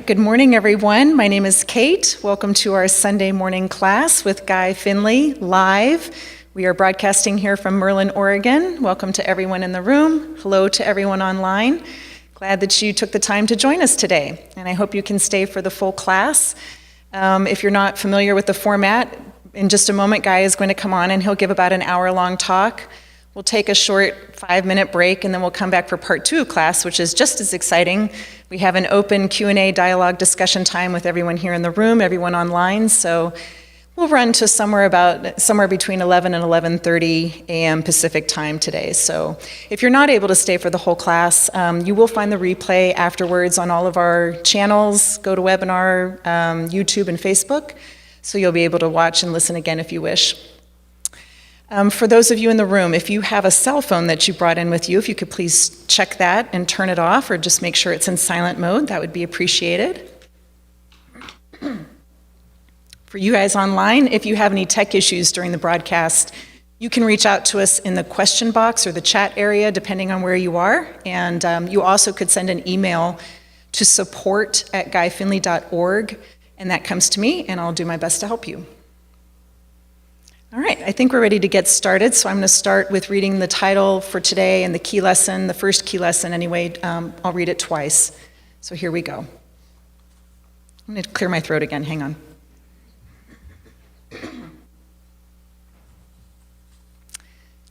good morning, everyone. My name is Kate. Welcome to our Sunday morning class with Guy Finley live. We are broadcasting here from Merlin, Oregon. Welcome to everyone in the room. Hello to everyone online. Glad that you took the time to join us today, and I hope you can stay for the full class. If you're not familiar with the format, in just a moment, Guy is going to come on and he'll give about an hour-long talk. We'll take a short 5-minute break, and then we'll come back for part 2 of class, which is just as exciting. We have an open Q&A dialogue discussion time with everyone here in the room, everyone online, so we'll run to somewhere between 11 and 11:30 a.m. Pacific time today. So if you're not able to stay for the whole class, you will find the replay afterwards on all of our channels, GoToWebinar, YouTube, and Facebook, so you'll be able to watch and listen again if you wish. For those of you in the room, if you have a cell phone that you brought in with you, if you could please check that and turn it off, or just make sure it's in silent mode, that would be appreciated. For you guys online, if you have any tech issues during the broadcast, you can reach out to us in the question box or the chat area, depending on where you are. And you also could send an email to support@guyfinley.org, and that comes to me, and I'll do my best to help you. All right, I think we're ready to get started, so I'm going to start with reading the title for today and the key lesson, the first key lesson anyway. I'll read it twice. So here we go. I'm going to clear my throat again, hang on.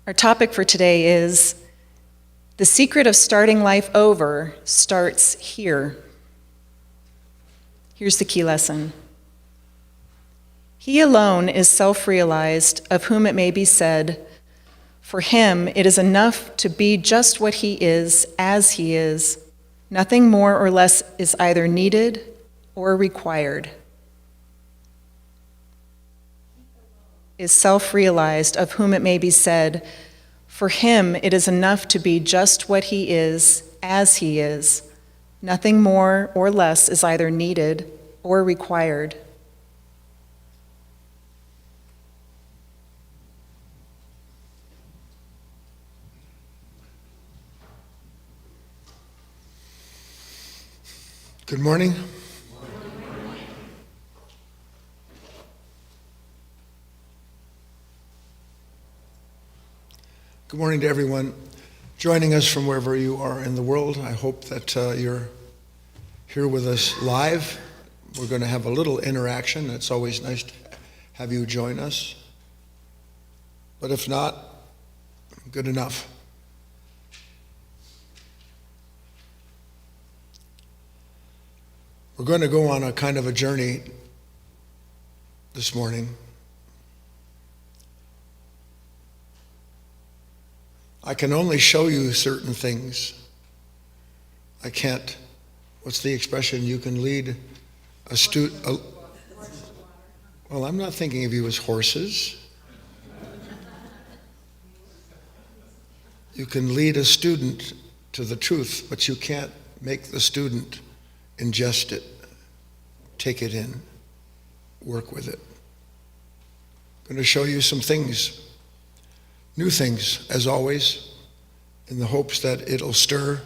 Our topic for today is, the secret of starting life over starts here. Here's the key lesson. He alone is self-realized, of whom it may be said, for him it is enough to be just what he is, as he is. Nothing more or less is either needed or required. Is self-realized, of whom it may be said, for him it is enough to be just what he is, as he is. Nothing more or less is either needed or required. Good morning. Good morning to everyone joining us from wherever you are in the world. I hope that you're here with us live. We're going to have a little interaction. It's always nice to have you join us. But if not, good enough. We're going to go on a kind of a journey this morning. I can only show you certain things. I can't, what's the expression? You can lead a student. Well, I'm not thinking of you as horses. You can lead a student to the truth, but you can't make the student ingest it, take it in, work with it. I'm going to show you some things, new things, as always, in the hopes that it'll stir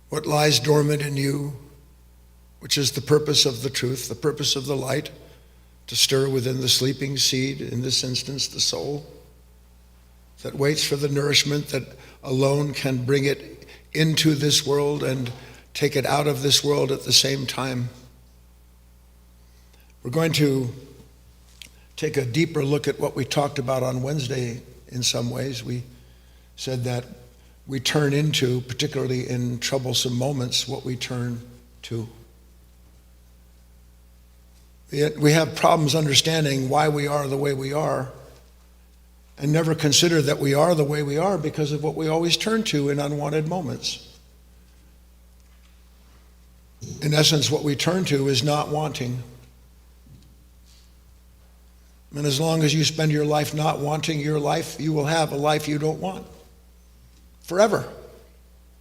what lies dormant in you, which is the purpose of the truth, the purpose of the light, to stir within the sleeping seed, in this instance, the soul, that waits for the nourishment that alone can bring it into this world and take it out of this world at the same time. We're going to take a deeper look at what we talked about on Wednesday in some ways. We said that we turn into, particularly in troublesome moments, what we turn to. Yet we have problems understanding why we are the way we are, and never consider that we are the way we are because of what we always turn to in unwanted moments. In essence, what we turn to is not wanting. And as long as you spend your life not wanting your life, you will have a life you don't want. Forever.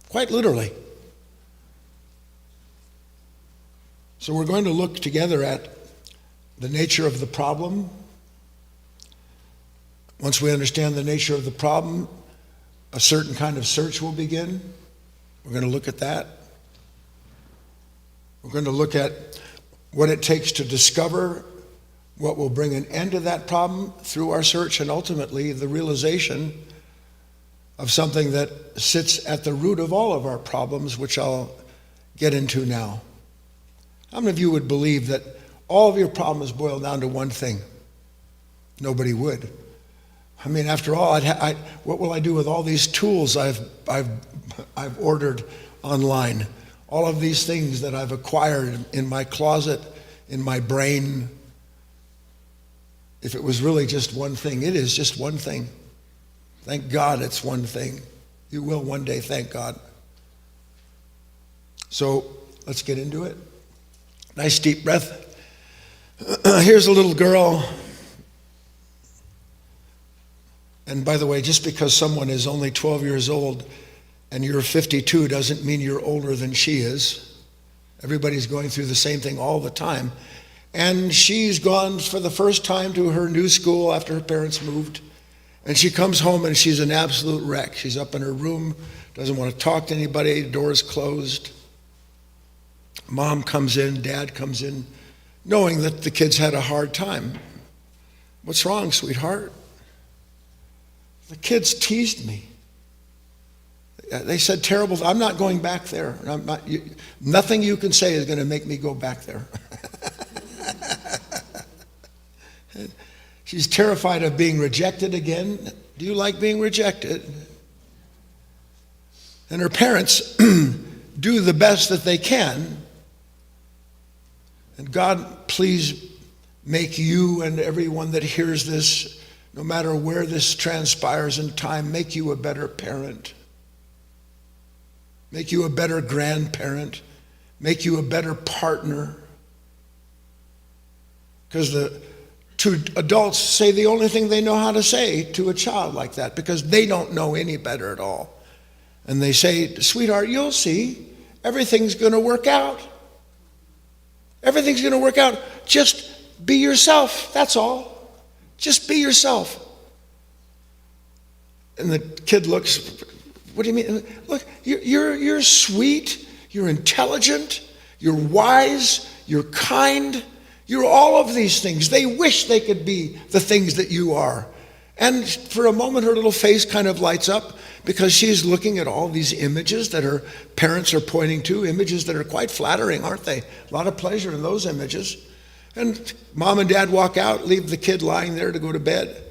Quite literally. So we're going to look together at the nature of the problem. Once we understand the nature of the problem, a certain kind of search will begin. We're going to look at that. We're going to look at what it takes to discover what will bring an end to that problem through our search, and ultimately the realization of something that sits at the root of all of our problems, which I'll get into now. How many of you would believe that all of your problems boil down to one thing? Nobody would. I mean, after all, what will I do with all these tools I've ordered online? All of these things that I've acquired in my closet, in my brain. If it was really just one thing, it is just one thing. Thank God it's one thing. You will one day, thank God. So let's get into it. Nice deep breath. Here's a little girl. And by the way, just because someone is only 12 years old and you're 52 doesn't mean you're older than she is. Everybody's going through the same thing all the time. And she's gone for the first time to her new school after her parents moved. And she comes home and she's an absolute wreck. She's up in her room, doesn't want to talk to anybody, door's closed. Mom comes in, dad comes in, knowing that the kids had a hard time. What's wrong, sweetheart? The kids teased me. They said terrible, I'm not going back there. Nothing you can say is going to make me go back there. She's terrified of being rejected again. Do you like being rejected? And her parents do the best that they can. And God, please make you and everyone that hears this, no matter where this transpires in time, make you a better parent. Make you a better grandparent. Make you a better partner. Because the two adults say the only thing they know how to say to a child like that, because they don't know any better at all. And they say, sweetheart, you'll see, everything's going to work out. Everything's going to work out. Just be yourself, that's all. Just be yourself. And the kid looks, what do you mean? Look, you're sweet, you're intelligent, you're wise, you're kind. You're all of these things. They wish they could be the things that you are. And for a moment, her little face kind of lights up because she's looking at all these images that her parents are pointing to, images that are quite flattering, aren't they? A lot of pleasure in those images. And mom and dad walk out, leave the kid lying there to go to bed.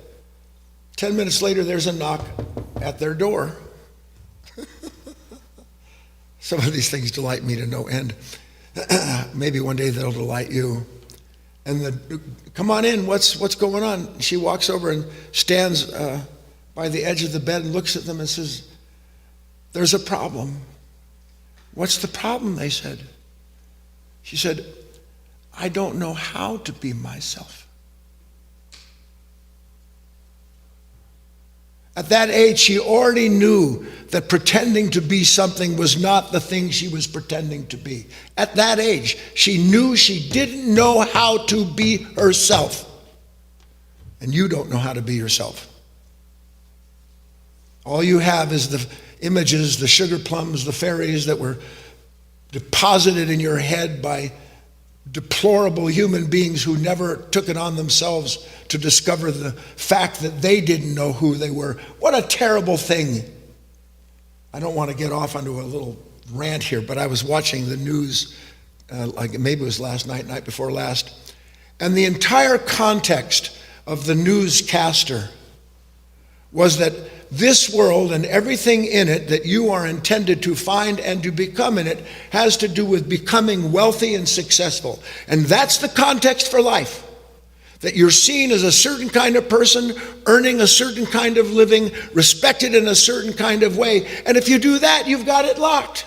10 minutes later, there's a knock at their door. Some of these things delight me to no end. Maybe one day they'll delight you. And come on in, what's going on? She walks over and stands by the edge of the bed and looks at them and says, there's a problem. What's the problem, they said. She said, I don't know how to be myself. At that age, she already knew that pretending to be something was not the thing she was pretending to be. At that age, she knew she didn't know how to be herself. And you don't know how to be yourself. All you have is the images, the sugar plums, the fairies that were deposited in your head by deplorable human beings who never took it on themselves to discover the fact that they didn't know who they were. What a terrible thing. I don't want to get off onto a little rant here, but I was watching the news, like maybe it was last night, night before last, and the entire context of the newscaster was that this world and everything in it that you are intended to find and to become in it has to do with becoming wealthy and successful. And that's the context for life. That you're seen as a certain kind of person, earning a certain kind of living, respected in a certain kind of way. And if you do that, you've got it locked.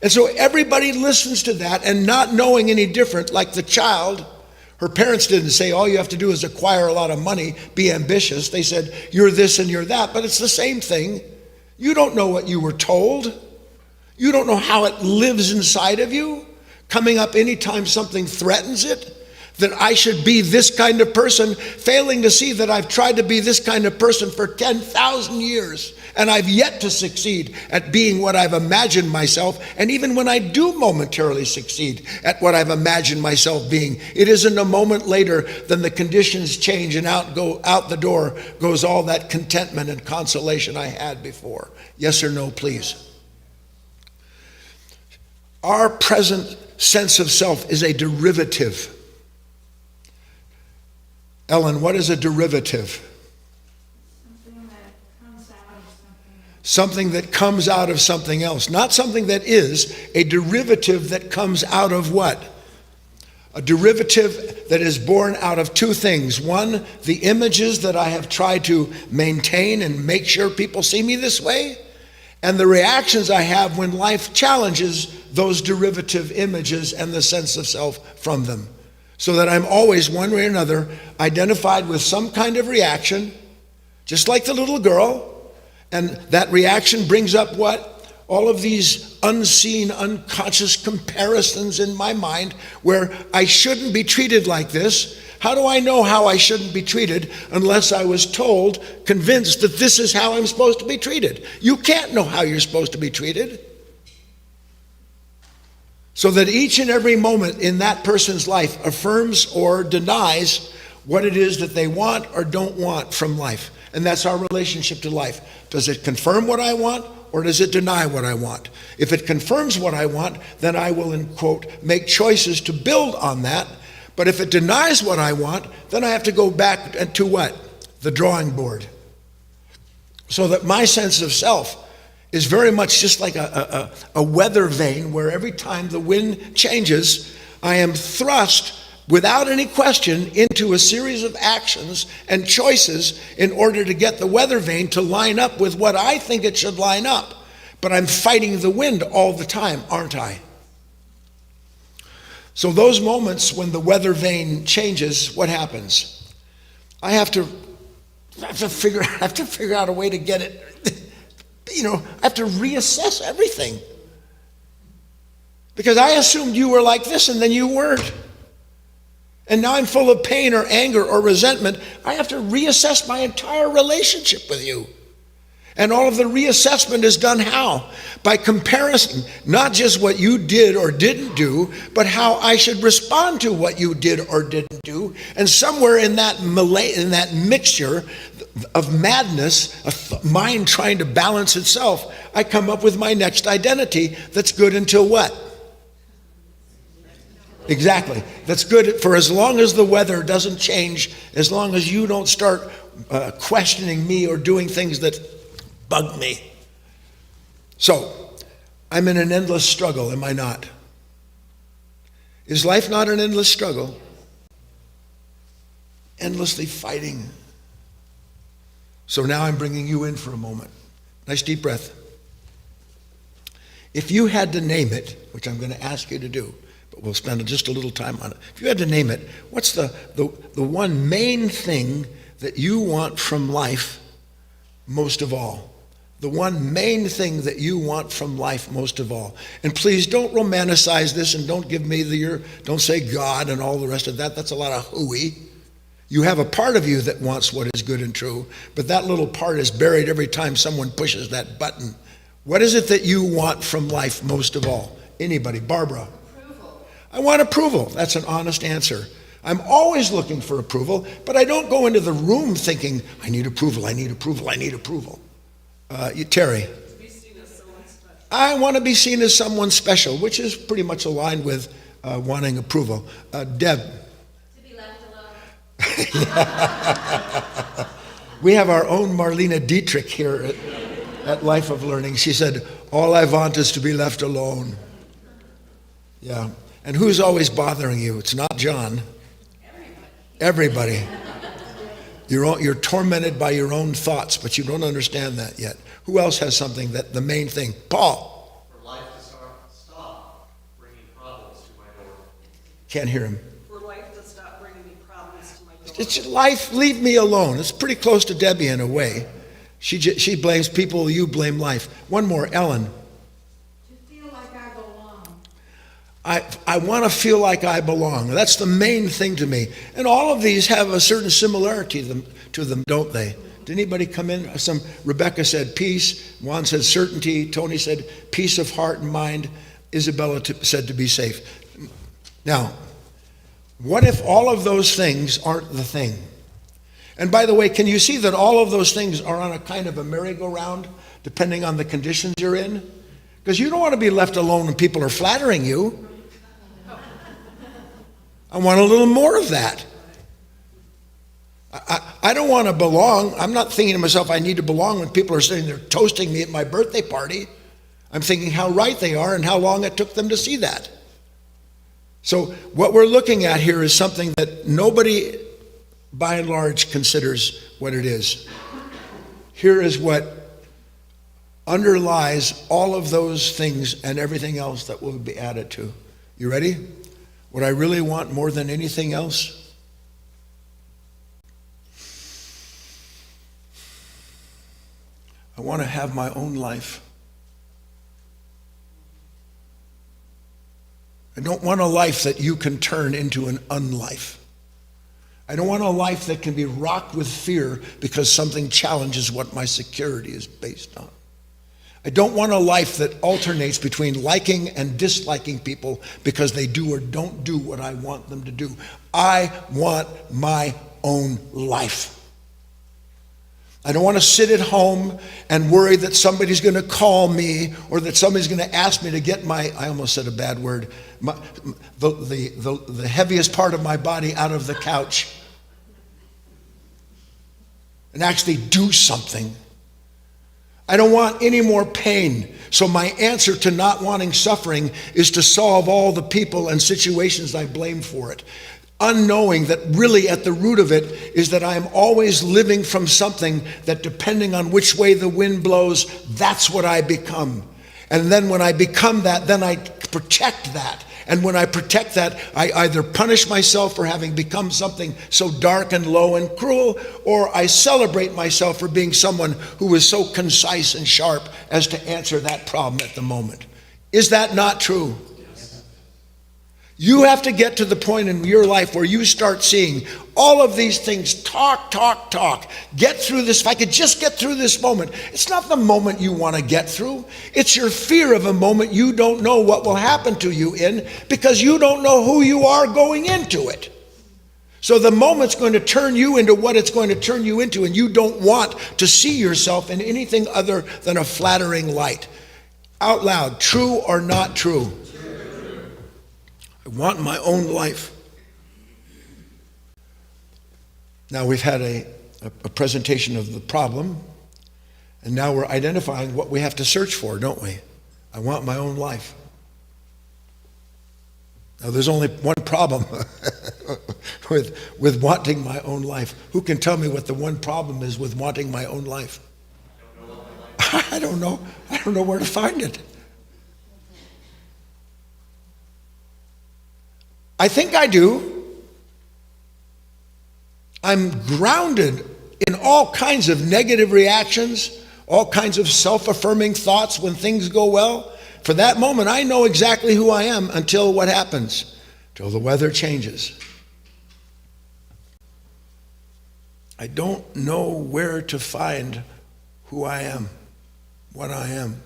And so everybody listens to that, and not knowing any different, like the child. Her parents didn't say, all you have to do is acquire a lot of money, be ambitious. They said, you're this and you're that, but it's the same thing. You don't know what you were told. You don't know how it lives inside of you, coming up anytime something threatens it. that I should be this kind of person, failing to see that I've tried to be this kind of person for 10,000 years, and I've yet to succeed at being what I've imagined myself. And even when I do momentarily succeed at what I've imagined myself being, it isn't a moment later than the conditions change, and out the door goes all that contentment and consolation I had before. Yes or no, please? Our present sense of self is a derivative. Ellen, what is a derivative? Something that comes out of something else. Not something that is, a derivative that comes out of what? A derivative that is born out of two things. One, the images that I have tried to maintain and make sure people see me this way, and the reactions I have when life challenges those derivative images and the sense of self from them. So that I'm always, one way or another, identified with some kind of reaction, just like the little girl, and that reaction brings up what? All of these unseen, unconscious comparisons in my mind where I shouldn't be treated like this. How do I know how I shouldn't be treated unless I was told, convinced that this is how I'm supposed to be treated? You can't know how you're supposed to be treated. So that each and every moment in that person's life affirms or denies what it is that they want or don't want from life. And that's our relationship to life. Does it confirm what I want, or does it deny what I want? If it confirms what I want, then I will, in quote, make choices to build on that. But if it denies what I want, then I have to go back to what? The drawing board. So that my sense of self is very much just like a weather vane where every time the wind changes, I am thrust without any question into a series of actions and choices in order to get the weather vane to line up with what I think it should line up. But I'm fighting the wind all the time, aren't I? So those moments when the weather vane changes, what happens? I have to figure out a way to get it. I have to reassess everything. Because I assumed you were like this and then you weren't. And now I'm full of pain or anger or resentment. I have to reassess my entire relationship with you. And all of the reassessment is done how? By comparison, not just what you did or didn't do, but how I should respond to what you did or didn't do. And somewhere in that mixture of madness, a mind trying to balance itself, I come up with my next identity that's good until what? Exactly. That's good for as long as the weather doesn't change, as long as you don't start questioning me or doing things that bug me. So, I'm in an endless struggle, am I not? Is life not an endless struggle? Endlessly fighting. So now I'm bringing you in for a moment. Nice deep breath. If you had to name it, which I'm going to ask you to do, but we'll spend just a little time on it. If you had to name it, what's the one main thing that you want from life most of all? The one main thing that you want from life most of all. And please don't romanticize this and don't give me don't say God and all the rest of that. That's a lot of hooey. You have a part of you that wants what is good and true, but that little part is buried every time someone pushes that button. What is it that you want from life most of all? Anybody? Barbara? Approval. I want approval. That's an honest answer. I'm always looking for approval, but I don't go into the room thinking, I need approval, I need approval, I need approval. Terry? To be seen as someone special. I want to be seen as someone special, which is pretty much aligned with wanting approval. Deb? To be left alone. We have our own Marlena Dietrich here at Life of Learning. She said, all I want is to be left alone. Yeah. And who's always bothering you? It's not John. Everybody. You're tormented by your own thoughts, but you don't understand that yet. Who else has something that the main thing? Paul. For life to stop bringing problems to my door. Can't hear him. For life to stop bringing me problems to my door. It's life, leave me alone. It's pretty close to Debbie in a way. She blames people, you blame life. One more, Ellen. To feel like I belong. I want to feel like I belong. That's the main thing to me. And all of these have a certain similarity to them, don't they? Did anybody come in? Rebecca said peace. Juan said certainty. Tony said peace of heart and mind. Isabella said to be safe. Now, what if all of those things aren't the thing? And by the way, can you see that all of those things are on a kind of a merry-go-round, depending on the conditions you're in? Because you don't want to be left alone when people are flattering you. I want a little more of that. I don't want to belong. I'm not thinking to myself, I need to belong when people are sitting there toasting me at my birthday party. I'm thinking how right they are and how long it took them to see that. So what we're looking at here is something that nobody, by and large, considers what it is. Here is what underlies all of those things and everything else that will be added to. You ready? What I really want more than anything else? I want to have my own life. I don't want a life that you can turn into an unlife. I don't want a life that can be rocked with fear because something challenges what my security is based on. I don't want a life that alternates between liking and disliking people because they do or don't do what I want them to do. I want my own life. I don't want to sit at home and worry that somebody's going to call me or that somebody's going to ask me to get I almost said a bad word, the heaviest part of my body out of the couch and actually do something. I don't want any more pain. So my answer to not wanting suffering is to solve all the people and situations I blame for it, unknowing that really at the root of it is that I am always living from something that, depending on which way the wind blows, that's what I become. And then when I become that, then I protect that. And when I protect that, I either punish myself for having become something so dark and low and cruel, or I celebrate myself for being someone who is so concise and sharp as to answer that problem at the moment. Is that not true? You have to get to the point in your life where you start seeing all of these things, talk. Get through this. If I could just get through this moment. It's not the moment you want to get through. It's your fear of a moment you don't know what will happen to you in because you don't know who you are going into it. So the moment's going to turn you into what it's going to turn you into, and you don't want to see yourself in anything other than a flattering light. Out loud, true or not true? I want my own life. Now we've had a presentation of the problem, and now we're identifying what we have to search for, don't we? I want my own life. Now there's only one problem with wanting my own life. Who can tell me what the one problem is with wanting my own life? I don't know. I don't know where to find it. I think I do. I'm grounded in all kinds of negative reactions, all kinds of self-affirming thoughts when things go well. For that moment, I know exactly who I am until what happens? Till the weather changes. I don't know where to find who I am, what I am.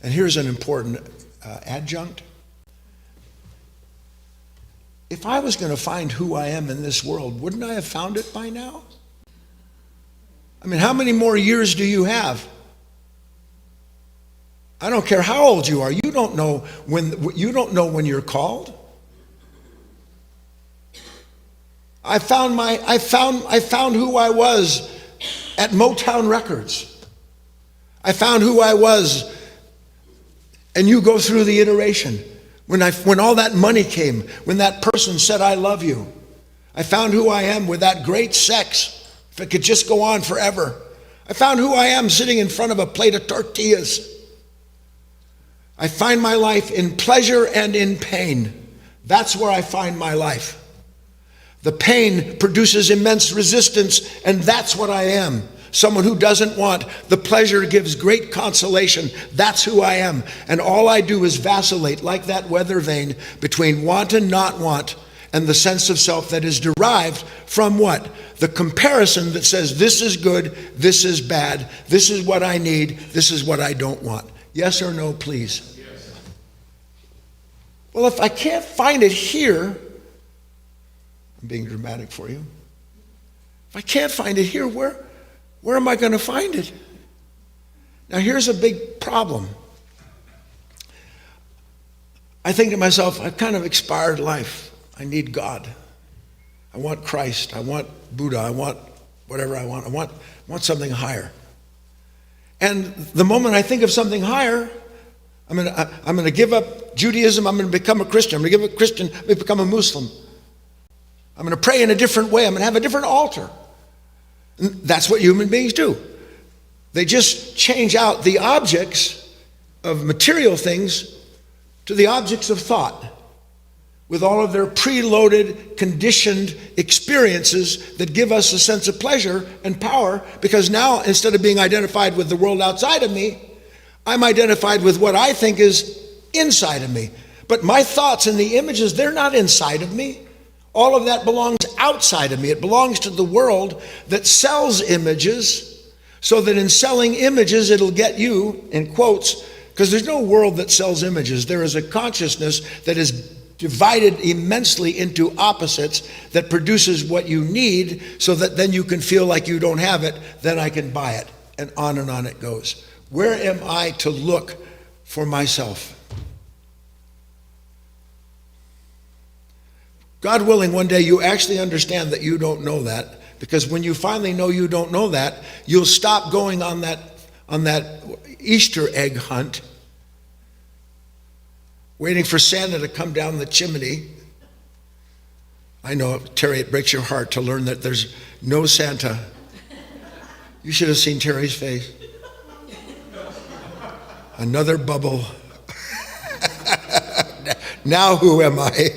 And here's an important adjunct. If I was going to find who I am in this world, wouldn't I have found it by now? I mean, how many more years do you have? I don't care how old you are. You don't know when you're called. I found who I was at Motown Records. I found who I was, and you go through the iteration. When all that money came, when that person said, I love you, I found who I am with that great sex, if it could just go on forever. I found who I am sitting in front of a plate of tortillas. I find my life in pleasure and in pain. That's where I find my life. The pain produces immense resistance, and that's what I am. someone who doesn't want. The pleasure gives great consolation. That's who I am. And all I do is vacillate like that weather vane between want and not want, and the sense of self that is derived from what? The comparison that says this is good, this is bad, this is what I need, this is what I don't want. Yes or no, please? Yes. Well, if I can't find it here, I'm being dramatic for you. If I can't find it here, where am I going to find it? Now, here's a big problem. I think to myself, I've kind of expired life. I need God. I want Christ. I want Buddha. I want whatever I want. I want something higher. And the moment I think of something higher, I'm going to give up Judaism. I'm going to become a Christian. I'm going to give up Christian. I'm going to become a Muslim. I'm going to pray in a different way. I'm going to have a different altar. And that's what human beings do. They just change out the objects of material things to the objects of thought, with all of their preloaded, conditioned experiences that give us a sense of pleasure and power, because now, instead of being identified with the world outside of me, I'm identified with what I think is inside of me. But my thoughts and the images, they're not inside of me. All of that belongs outside of me. It belongs to the world that sells images, so that in selling images, it'll get you, in quotes, because there's no world that sells images. There is a consciousness that is divided immensely into opposites that produces what you need, so that then you can feel like you don't have it, then I can buy it, and on it goes. Where am I to look for myself? God willing, one day you actually understand that you don't know that, because when you finally know you don't know that, you'll stop going on that Easter egg hunt, waiting for Santa to come down the chimney. I know, Terry, it breaks your heart to learn that there's no Santa. You should have seen Terry's face. Another bubble. Now who am I?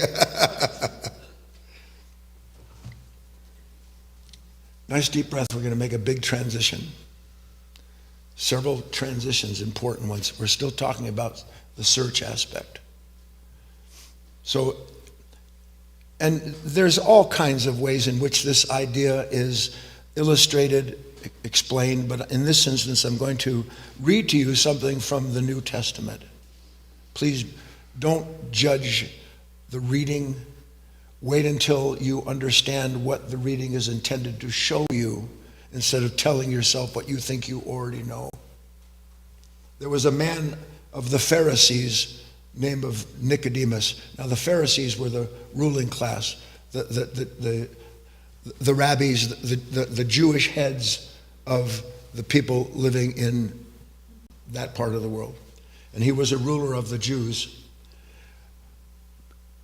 Nice deep breath. We're going to make a big transition. Several transitions, important ones. We're still talking about the search aspect. So, and there's all kinds of ways in which this idea is illustrated, explained, but in this instance, I'm going to read to you something from the New Testament. Please don't judge the reading. Wait until you understand what the reading is intended to show you, instead of telling yourself what you think you already know. There was a man of the Pharisees named of Nicodemus. Now the Pharisees were the ruling class, the rabbis, the Jewish heads of the people living in that part of the world. And he was a ruler of the Jews.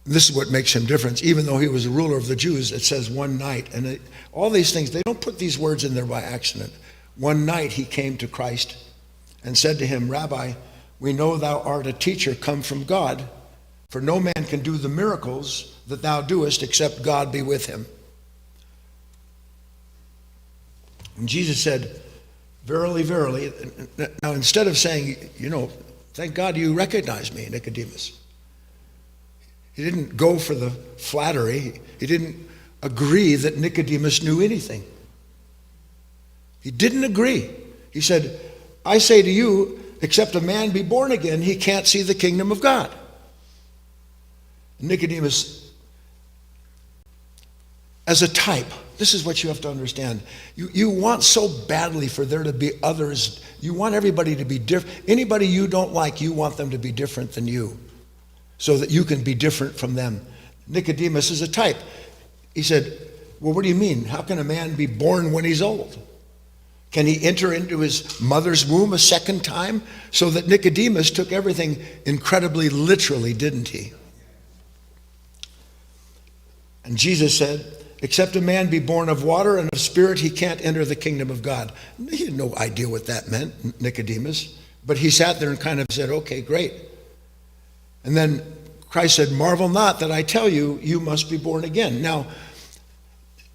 This is what makes him different. Even though he was a ruler of the Jews, it says one night, and all these things, they don't put these words in there by accident. One night he came to Christ and said to him, "Rabbi, we know thou art a teacher come from God, for no man can do the miracles that thou doest except God be with him." And Jesus said, "Verily, verily." Now, instead of saying, "Thank God you recognize me, Nicodemus," he didn't go for the flattery. He didn't agree that Nicodemus knew anything. He didn't agree. He said, "I say to you, except a man be born again, he can't see the kingdom of God." Nicodemus, as a type, this is what you have to understand. You want so badly for there to be others. You want everybody to be different. Anybody you don't like, you want them to be different than you, so that you can be different from them. Nicodemus is a type. He said, "Well, what do you mean? How can a man be born when he's old? Can he enter into his mother's womb a second time?" So that Nicodemus took everything incredibly literally, didn't he? And Jesus said, "Except a man be born of water and of spirit, he can't enter the kingdom of God." He had no idea what that meant, Nicodemus. But he sat there and kind of said, "Okay, great." And then Christ said, "Marvel not that I tell you, you must be born again." Now,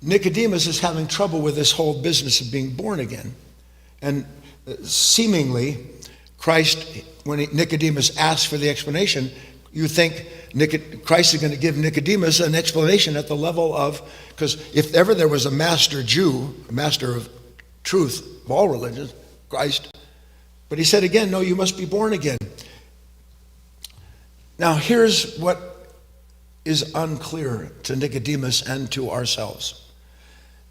Nicodemus is having trouble with this whole business of being born again. And seemingly, Christ, when Nicodemus asks for the explanation, you think Christ is going to give Nicodemus an explanation at the level of, because if ever there was a master Jew, a master of truth of all religions, Christ. But he said again, no, you must be born again. Now here's what is unclear to Nicodemus and to ourselves.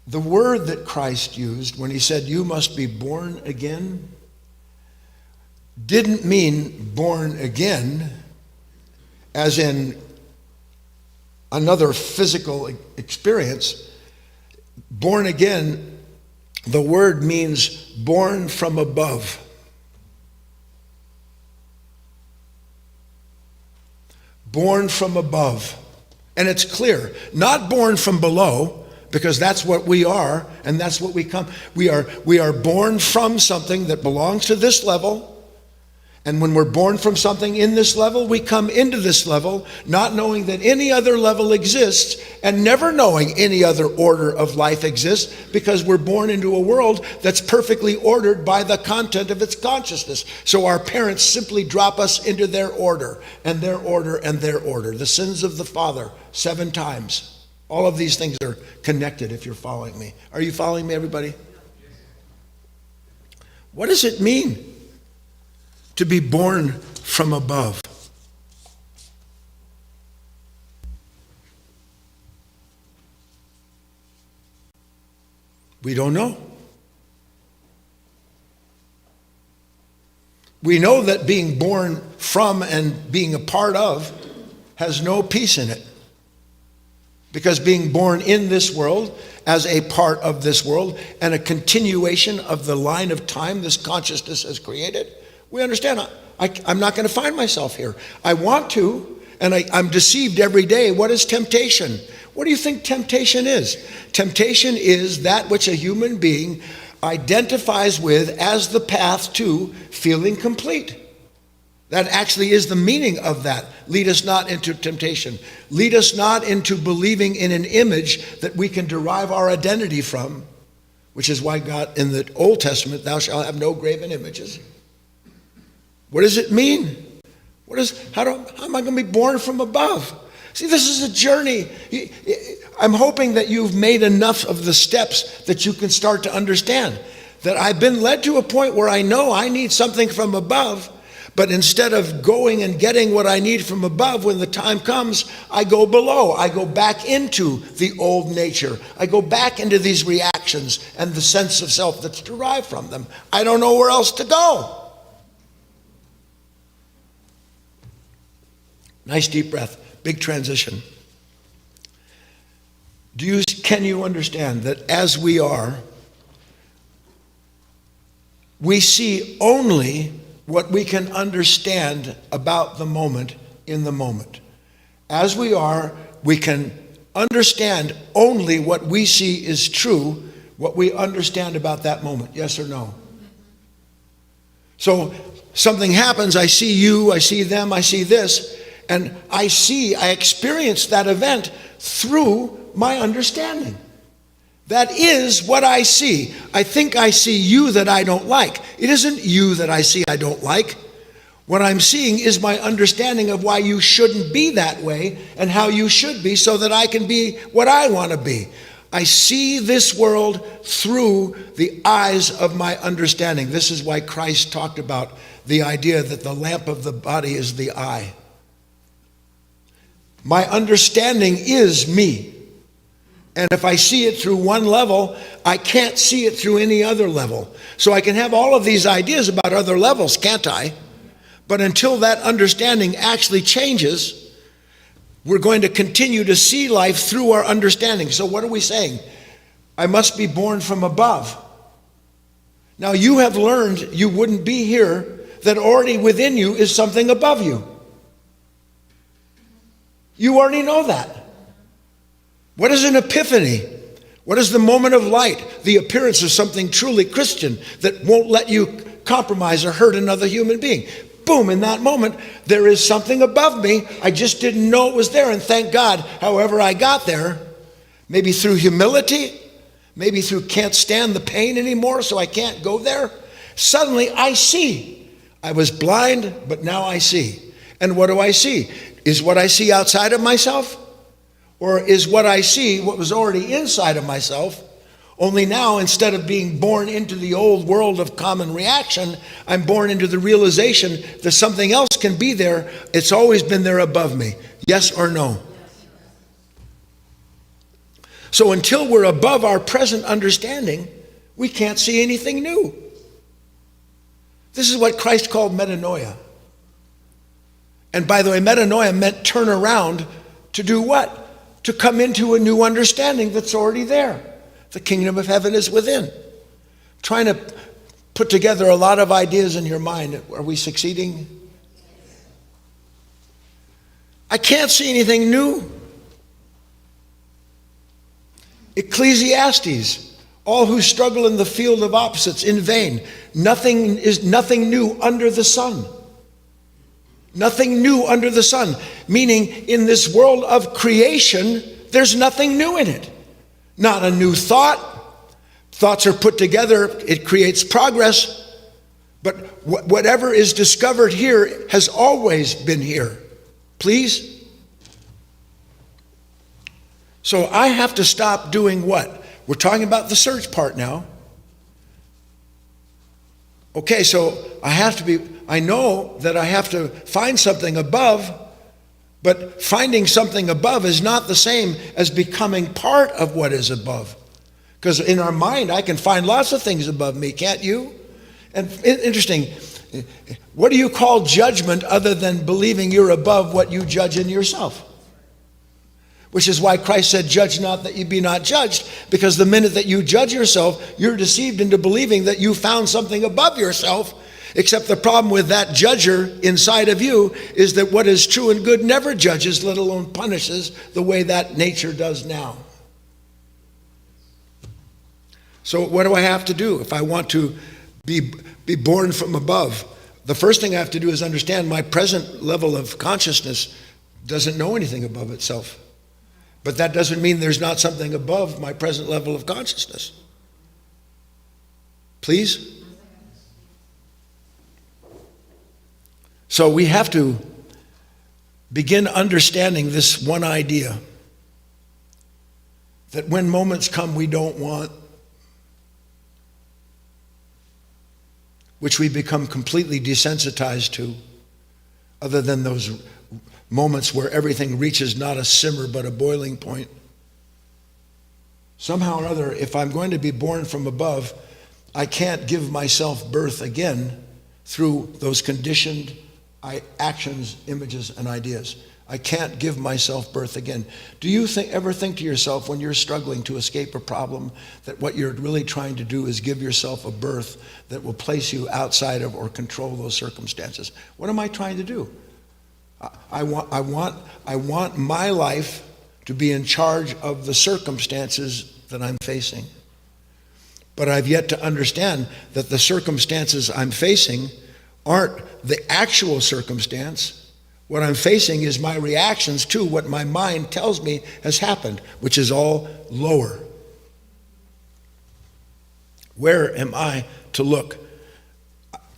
The word that Christ used when he said, you must be born again, didn't mean born again as in another physical experience. Born again, the word means born from above. Born from above. And it's clear, not born from below, because that's what we are, and that's what we come. We are born from something that belongs to this level. And when we're born from something in this level, we come into this level, not knowing that any other level exists, and never knowing any other order of life exists, because we're born into a world that's perfectly ordered by the content of its consciousness. So our parents simply drop us into their order, and their order, and their order. The sins of the father, 7 times. All of these things are connected if you're following me. Are you following me, everybody? What does it mean to be born from above? We don't know. We know that being born from and being a part of has no peace in it. Because being born in this world, as a part of this world, and a continuation of the line of time this consciousness has created, we understand, I'm not going to find myself here. I want to, and I'm deceived every day. What is temptation? What do you think temptation is? Temptation is that which a human being identifies with as the path to feeling complete. That actually is the meaning of that. Lead us not into temptation. Lead us not into believing in an image that we can derive our identity from, which is why God in the Old Testament, thou shalt have no graven images. What does it mean? How am I going to be born from above? See, this is a journey. I'm hoping that you've made enough of the steps that you can start to understand that I've been led to a point where I know I need something from above. But instead of going and getting what I need from above, when the time comes, I go below. I go back into the old nature. I go back into these reactions and the sense of self that's derived from them. I don't know where else to go. Nice deep breath. Big transition. Can you understand that as we are, we see only what we can understand about the moment in the moment. As we are, we can understand only what we see is true, what we understand about that moment. Yes or no? So something happens, I see you, I see them, I see this, and I experience that event through my understanding. That is what I see. I think I see you that I don't like. It isn't you that I see I don't like. What I'm seeing is my understanding of why you shouldn't be that way and how you should be so that I can be what I want to be. I see this world through the eyes of my understanding. This is why Christ talked about the idea that the lamp of the body is the eye. My understanding is me. And if I see it through one level, I can't see it through any other level. So I can have all of these ideas about other levels, can't I? But until that understanding actually changes, we're going to continue to see life through our understanding. So what are we saying? I must be born from above. Now you have learned, you wouldn't be here, that already within you is something above you. You already know that. What is an epiphany? What is the moment of light? The appearance of something truly Christian that won't let you compromise or hurt another human being. Boom, in that moment, there is something above me. I just didn't know it was there, and thank God, however I got there, maybe through humility, maybe through can't stand the pain anymore, so I can't go there. Suddenly I see. I was blind, but now I see. And what do I see? Is what I see outside of myself? Or is what I see what was already inside of myself? Only now, instead of being born into the old world of common reaction, I'm born into the realization that something else can be there. It's always been there above me. Yes or no? So until we're above our present understanding, we can't see anything new. This is what Christ called metanoia. And by the way, metanoia meant turn around to do what? To come into a new understanding that's already there. The kingdom of heaven is within. Trying to put together a lot of ideas in your mind. Are we succeeding? I can't see anything new. Ecclesiastes, all who struggle in the field of opposites in vain. Nothing new under the sun. Nothing new under the sun. Meaning in this world of creation, there's nothing new in it. Not a new thought. Thoughts are put together, it creates progress. But whatever is discovered here has always been here. Please? So I have to stop doing what? We're talking about the search part now. Okay, so I know that I have to find something above, but finding something above is not the same as becoming part of what is above. Because in our mind, I can find lots of things above me, can't you? And interesting, what do you call judgment other than believing you're above what you judge in yourself? Which is why Christ said, judge not that you be not judged, because the minute that you judge yourself, you're deceived into believing that you found something above yourself. Except the problem with that judger inside of you is that what is true and good never judges, let alone punishes the way that nature does now. So what do I have to do if I want to be born from above? The first thing I have to do is understand my present level of consciousness doesn't know anything above itself. But that doesn't mean there's not something above my present level of consciousness. Please? So we have to begin understanding this one idea, that when moments come we don't want, which we become completely desensitized to, other than those moments where everything reaches not a simmer but a boiling point. Somehow or other, if I'm going to be born from above, I can't give myself birth again through those conditioned actions, images, and ideas. I can't give myself birth again. Do you ever think to yourself when you're struggling to escape a problem that what you're really trying to do is give yourself a birth that will place you outside of or control those circumstances? What am I trying to do? I want my life to be in charge of the circumstances that I'm facing. But I've yet to understand that the circumstances I'm facing aren't the actual circumstance. What I'm facing is my reactions to what my mind tells me has happened, which is all lower. Where am I to look?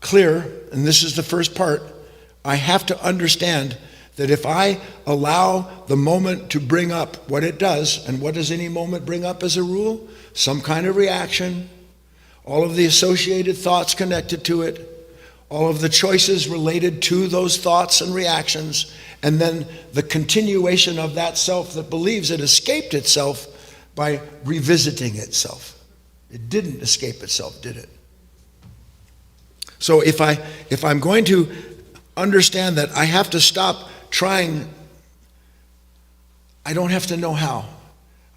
Clear, and this is the first part, I have to understand that if I allow the moment to bring up what it does, and what does any moment bring up as a rule? Some kind of reaction, all of the associated thoughts connected to it, all of the choices related to those thoughts and reactions, and then the continuation of that self that believes it escaped itself by revisiting itself. It didn't escape itself, did it? So if I'm going to understand that I have to stop trying, I don't have to know how.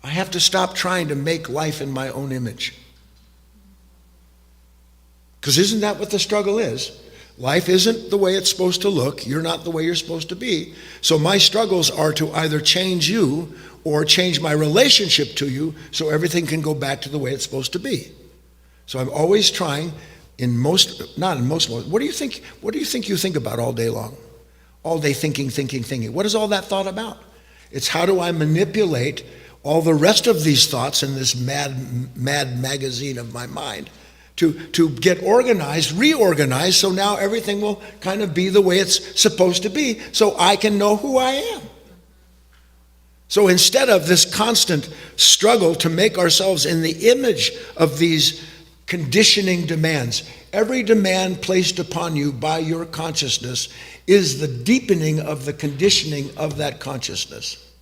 I have to stop trying to make life in my own image. Because isn't that what the struggle is? Life isn't the way it's supposed to look. You're not the way you're supposed to be. So my struggles are to either change you or change my relationship to you so everything can go back to the way it's supposed to be. So I'm always trying, what do you think you think about all day long? All day thinking. What is all that thought about? It's how do I manipulate all the rest of these thoughts in this mad magazine of my mind to get organized, reorganized, so now everything will kind of be the way it's supposed to be, so I can know who I am. So instead of this constant struggle to make ourselves in the image of these conditioning demands, every demand placed upon you by your consciousness is the deepening of the conditioning of that consciousness.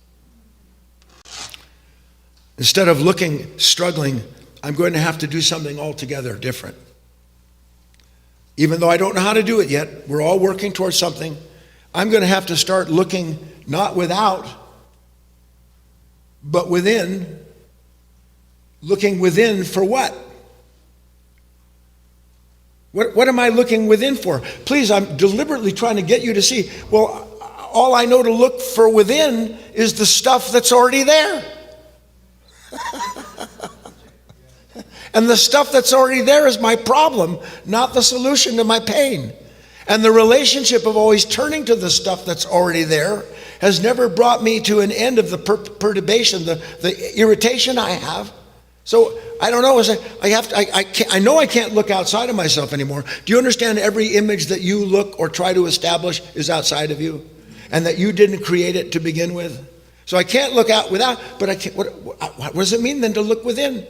Instead of struggling, I'm going to have to do something altogether different. Even though I don't know how to do it yet, we're all working towards something. I'm going to have to start looking not without, but within. Looking within for what? What am I looking within for? Please, I'm deliberately trying to get you to see, well, all I know to look for within is the stuff that's already there. And the stuff that's already there is my problem, not the solution to my pain. And the relationship of always turning to the stuff that's already there has never brought me to an end of the perturbation, the irritation I have. So I don't know. I know I can't look outside of myself anymore. Do you understand every image that you look or try to establish is outside of you, and that you didn't create it to begin with? So I can't look out without. But I can't. What does it mean then to look within?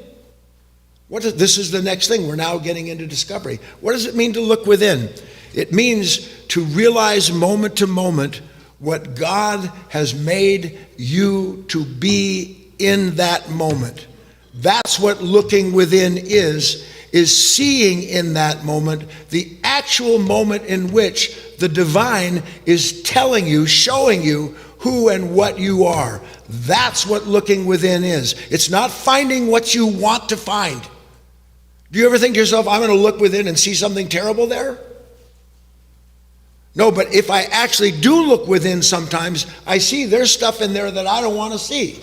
This is the next thing. We're now getting into discovery. What does it mean to look within? It means to realize moment to moment what God has made you to be in that moment. That's what looking within is seeing in that moment the actual moment in which the divine is telling you, showing you who and what you are. That's what looking within is. It's not finding what you want to find. Do you ever think to yourself, I'm going to look within and see something terrible there? No, but if I actually do look within sometimes, I see there's stuff in there that I don't want to see.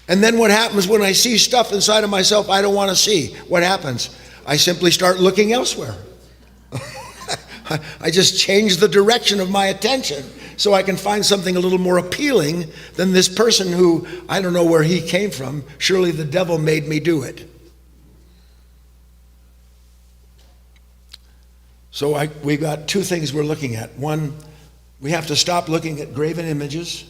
And then what happens when I see stuff inside of myself I don't want to see? What happens? I simply start looking elsewhere. I just change the direction of my attention so I can find something a little more appealing than this person who I don't know where he came from. Surely the devil made me do it. So we've got two things we're looking at. One, we have to stop looking at graven images,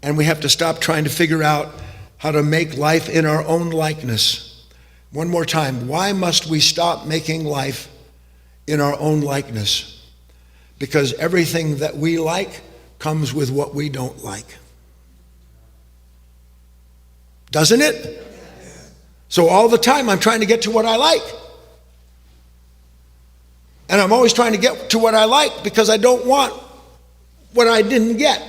and we have to stop trying to figure out how to make life in our own likeness. One more time, why must we stop making life in our own likeness? Because everything that we like comes with what we don't like. Doesn't it? So all the time I'm trying to get to what I like. And I'm always trying to get to what I like because I don't want what I didn't get.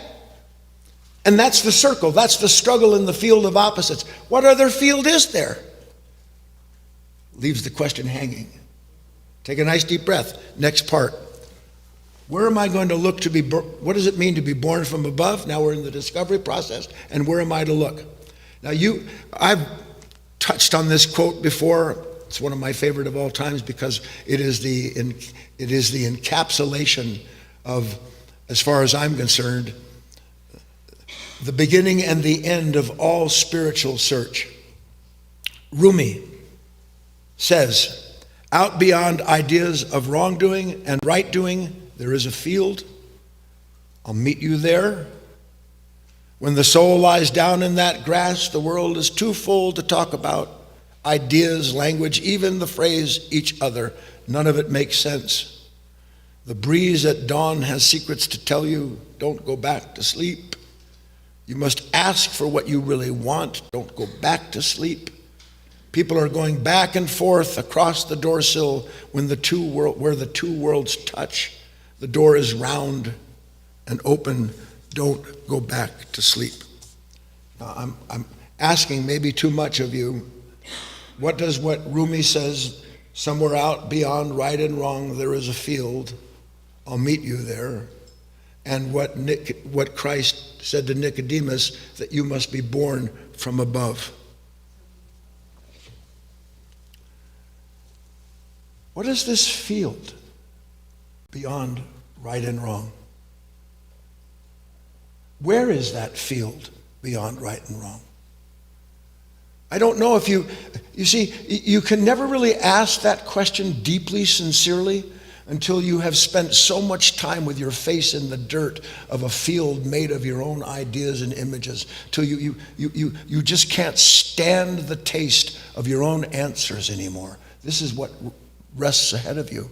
And that's the circle. That's the struggle in the field of opposites. What other field is there? Leaves the question hanging. Take a nice deep breath. Next part. Where am I going to look to be? What does it mean to be born from above? Now we're in the discovery process. And where am I to look? Now I've touched on this quote before. It's one of my favorite of all times because it is the encapsulation of, as far as I'm concerned, the beginning and the end of all spiritual search. Rumi says, out beyond ideas of wrongdoing and right doing, there is a field. I'll meet you there. When the soul lies down in that grass, the world is too full to talk about. Ideas, language, even the phrase each other, none of it makes sense. The breeze at dawn has secrets to tell you. Don't go back to sleep. You must ask for what you really want. Don't go back to sleep. People are going back and forth across the doorsill where the two worlds touch. The door is round and open. Don't go back to sleep. Now, I'm asking maybe too much of you. What does what Rumi says, somewhere out beyond right and wrong, there is a field. I'll meet you there. And what Christ said to Nicodemus, that you must be born from above. What is this field beyond right and wrong? Where is that field beyond right and wrong? I don't know if you see, you can never really ask that question deeply, sincerely, until you have spent so much time with your face in the dirt of a field made of your own ideas and images, till you just can't stand the taste of your own answers anymore. This is what rests ahead of you.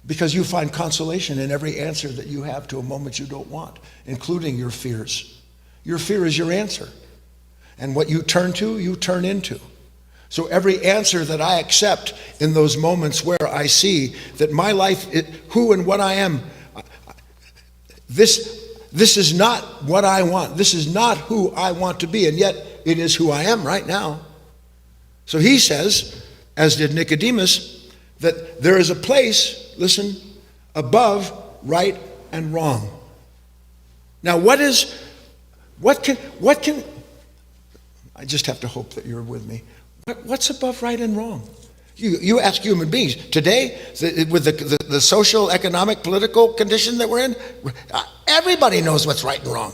Because you find consolation in every answer that you have to a moment you don't want, including your fears. Your fear is your answer. And what you turn to, you turn into. So every answer that I accept in those moments where I see that my life, who and what I am, this is not what I want. This is not who I want to be, and yet it is who I am right now. So he says, as did Nicodemus, that there is a place, listen, above right and wrong. Now what can, I just have to hope that you're with me. What's above right and wrong? You ask human beings today, with the social, economic, political condition that we're in, everybody knows what's right and wrong.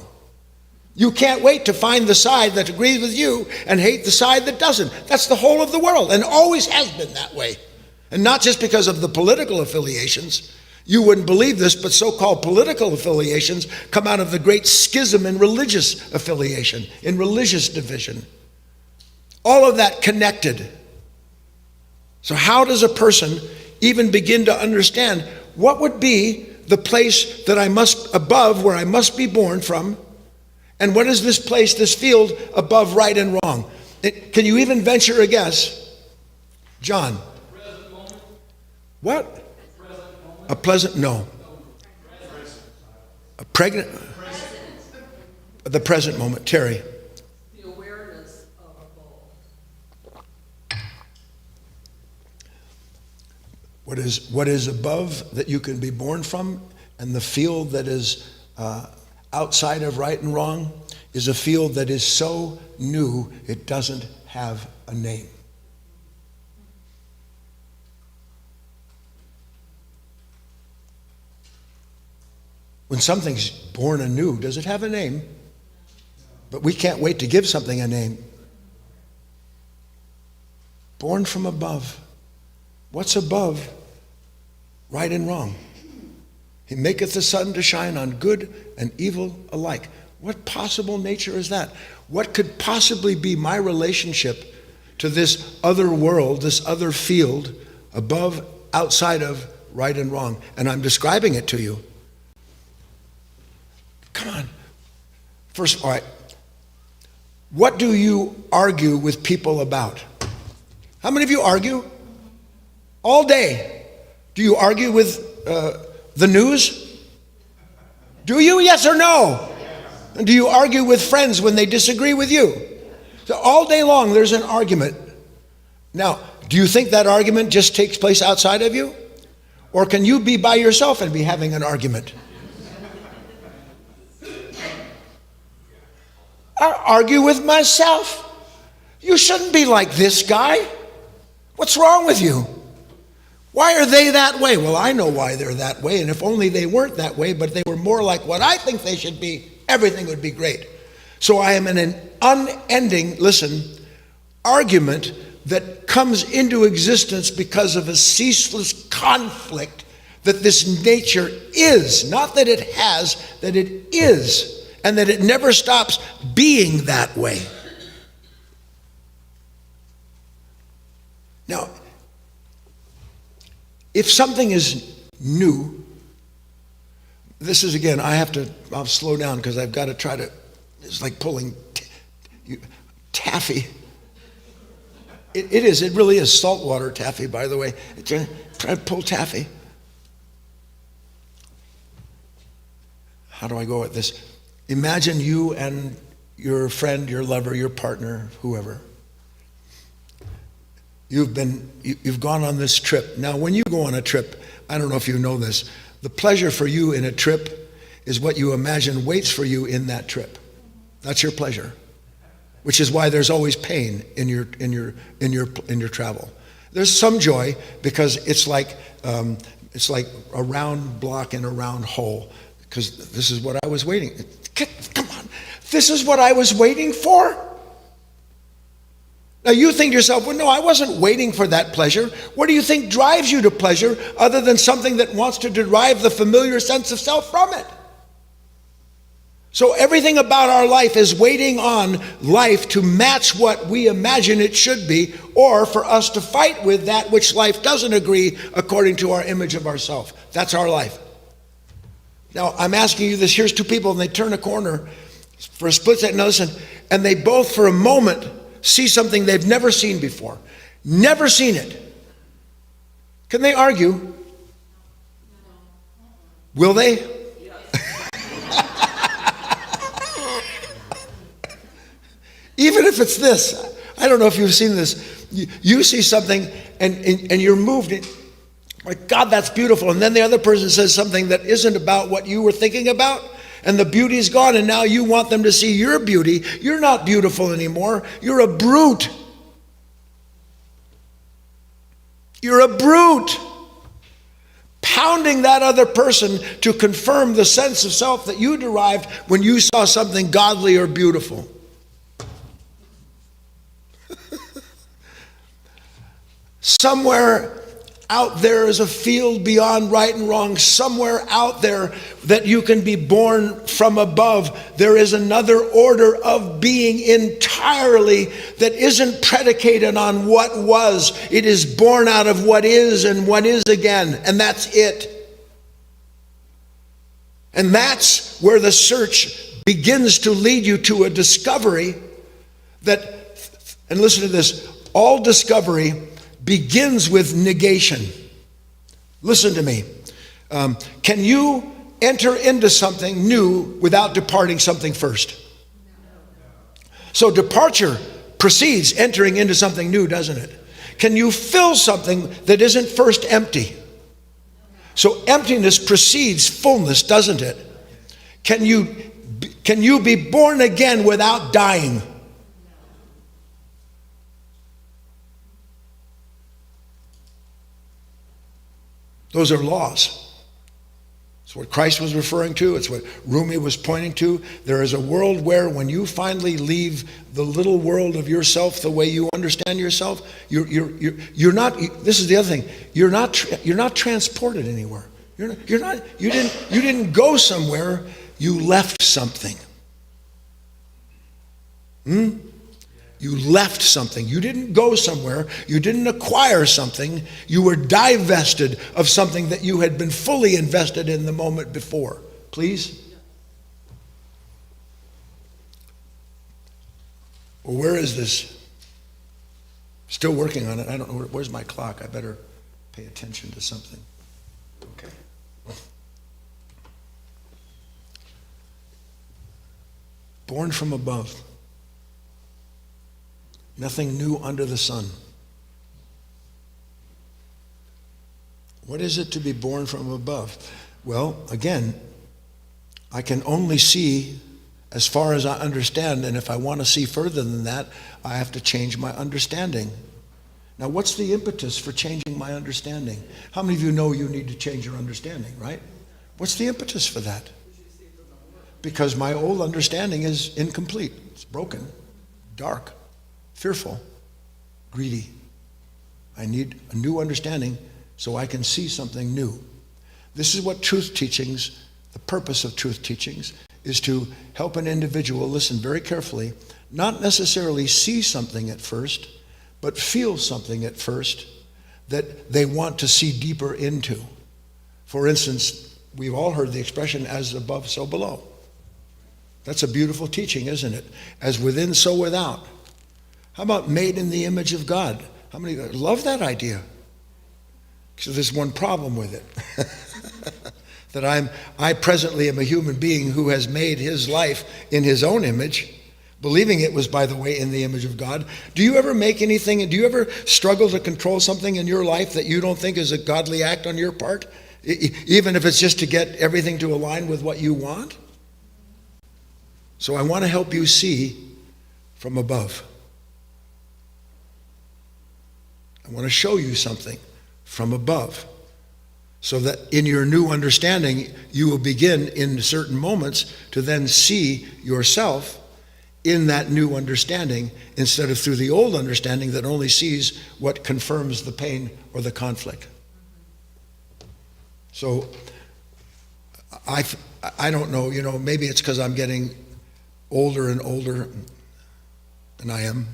You can't wait to find the side that agrees with you and hate the side that doesn't. That's the whole of the world, and always has been that way. And not just because of the political affiliations. You wouldn't believe this, but so-called political affiliations come out of the great schism in religious affiliation, in religious division. All of that connected. So how does a person even begin to understand what would be the place that I must, above, where I must be born from, and what is this place, this field above right and wrong? Can you even venture a guess? John. What? A pleasant, no. A pregnant, the present moment. Terry. The awareness of both. What is above that you can be born from, and the field that is outside of right and wrong is a field that is so new it doesn't have a name. When something's born anew, does it have a name? But we can't wait to give something a name. Born from above. What's above right and wrong? He maketh the sun to shine on good and evil alike. What possible nature is that? What could possibly be my relationship to this other world, this other field, above, outside of right and wrong? And I'm describing it to you. Come on. First, all right. What do you argue with people about? How many of you argue? All day. Do you argue with the news? Do you? Yes or no? And do you argue with friends when they disagree with you? So all day long there's an argument. Now, do you think that argument just takes place outside of you? Or can you be by yourself and be having an argument? I argue with myself. You shouldn't be like this guy. What's wrong with you? Why are they that way? Well, I know why they're that way, and if only they weren't that way, but they were more like what I think they should be, everything would be great. So I am in an unending, listen, argument that comes into existence because of a ceaseless conflict that this nature is, not that it has, that it is. And that it never stops being that way. Now, if something is new, this is again, I'll slow down because I've got to try to, it's like pulling taffy. It really is saltwater taffy, by the way. Try to pull taffy. How do I go with this? Imagine you and your friend, your lover, your partner, whoever. You've gone on this trip. Now, when you go on a trip, I don't know if you know this, the pleasure for you in a trip is what you imagine waits for you in that trip. That's your pleasure, which is why there's always pain in your travel. There's some joy because it's like a round block in a round hole. Because this is what I was waiting. Come on, this is what I was waiting for. Now you think to yourself, well, no, I wasn't waiting for that pleasure. What do you think drives you to pleasure other than something that wants to derive the familiar sense of self from it? So everything about our life is waiting on life to match what we imagine it should be, or for us to fight with that which life doesn't agree according to our image of ourselves. That's our life. Now, I'm asking you this. Here's two people, and they turn a corner for a split second, and they both, for a moment, see something they've never seen before. Never seen it. Can they argue? Will they? Even if it's this, I don't know if you've seen this. You see something and you're moved. Like, God, that's beautiful. And then the other person says something that isn't about what you were thinking about. And the beauty's gone. And now you want them to see your beauty. You're not beautiful anymore. You're a brute. You're a brute. Pounding that other person to confirm the sense of self that you derived when you saw something godly or beautiful. Somewhere out there is a field beyond right and wrong. Somewhere out there that you can be born from above. There is another order of being entirely that isn't predicated on what was. It is born out of what is and what is again. And that's it. And that's where the search begins to lead you to a discovery that, and listen to this, all discovery begins with negation. Listen to me. Can you enter into something new without departing something first? So departure precedes entering into something new, doesn't it? Can you fill something that isn't first empty? So emptiness precedes fullness, doesn't it? Can you be born again without dying? Those are laws. It's what Christ was referring to. It's what Rumi was pointing to. There is a world where when you finally leave the little world of yourself, the way you understand yourself, you're not. This is the other thing. You're not transported anywhere. You didn't go somewhere. You left something. You left something. You didn't go somewhere. You didn't acquire something. You were divested of something that you had been fully invested in the moment before. Please? Well, where is this? Still working on it. I don't know. Where's my clock? I better pay attention to something. Okay. Born from above. Nothing new under the sun. What is it to be born from above? Well, again, I can only see as far as I understand, and if I want to see further than that, I have to change my understanding. Now, what's the impetus for changing my understanding? How many of you know you need to change your understanding, right? What's the impetus for that? Because my old understanding is incomplete. It's broken, dark, fearful, greedy. I need a new understanding so I can see something new. This is what truth teachings, the purpose of truth teachings, is to help an individual, listen very carefully, not necessarily see something at first, but feel something at first that they want to see deeper into. For instance, we've all heard the expression, as above, so below. That's a beautiful teaching, isn't it? As within, so without. How about made in the image of God? How many love that idea? So there's one problem with it. That I presently am a human being who has made his life in his own image, believing it was, by the way, in the image of God. Do you ever make anything, do you ever struggle to control something in your life that you don't think is a godly act on your part? Even if it's just to get everything to align with what you want? So I want to help you see from above. I want to show you something from above so that in your new understanding, you will begin in certain moments to then see yourself in that new understanding instead of through the old understanding that only sees what confirms the pain or the conflict. So I don't know, maybe it's because I'm getting older and older than I am.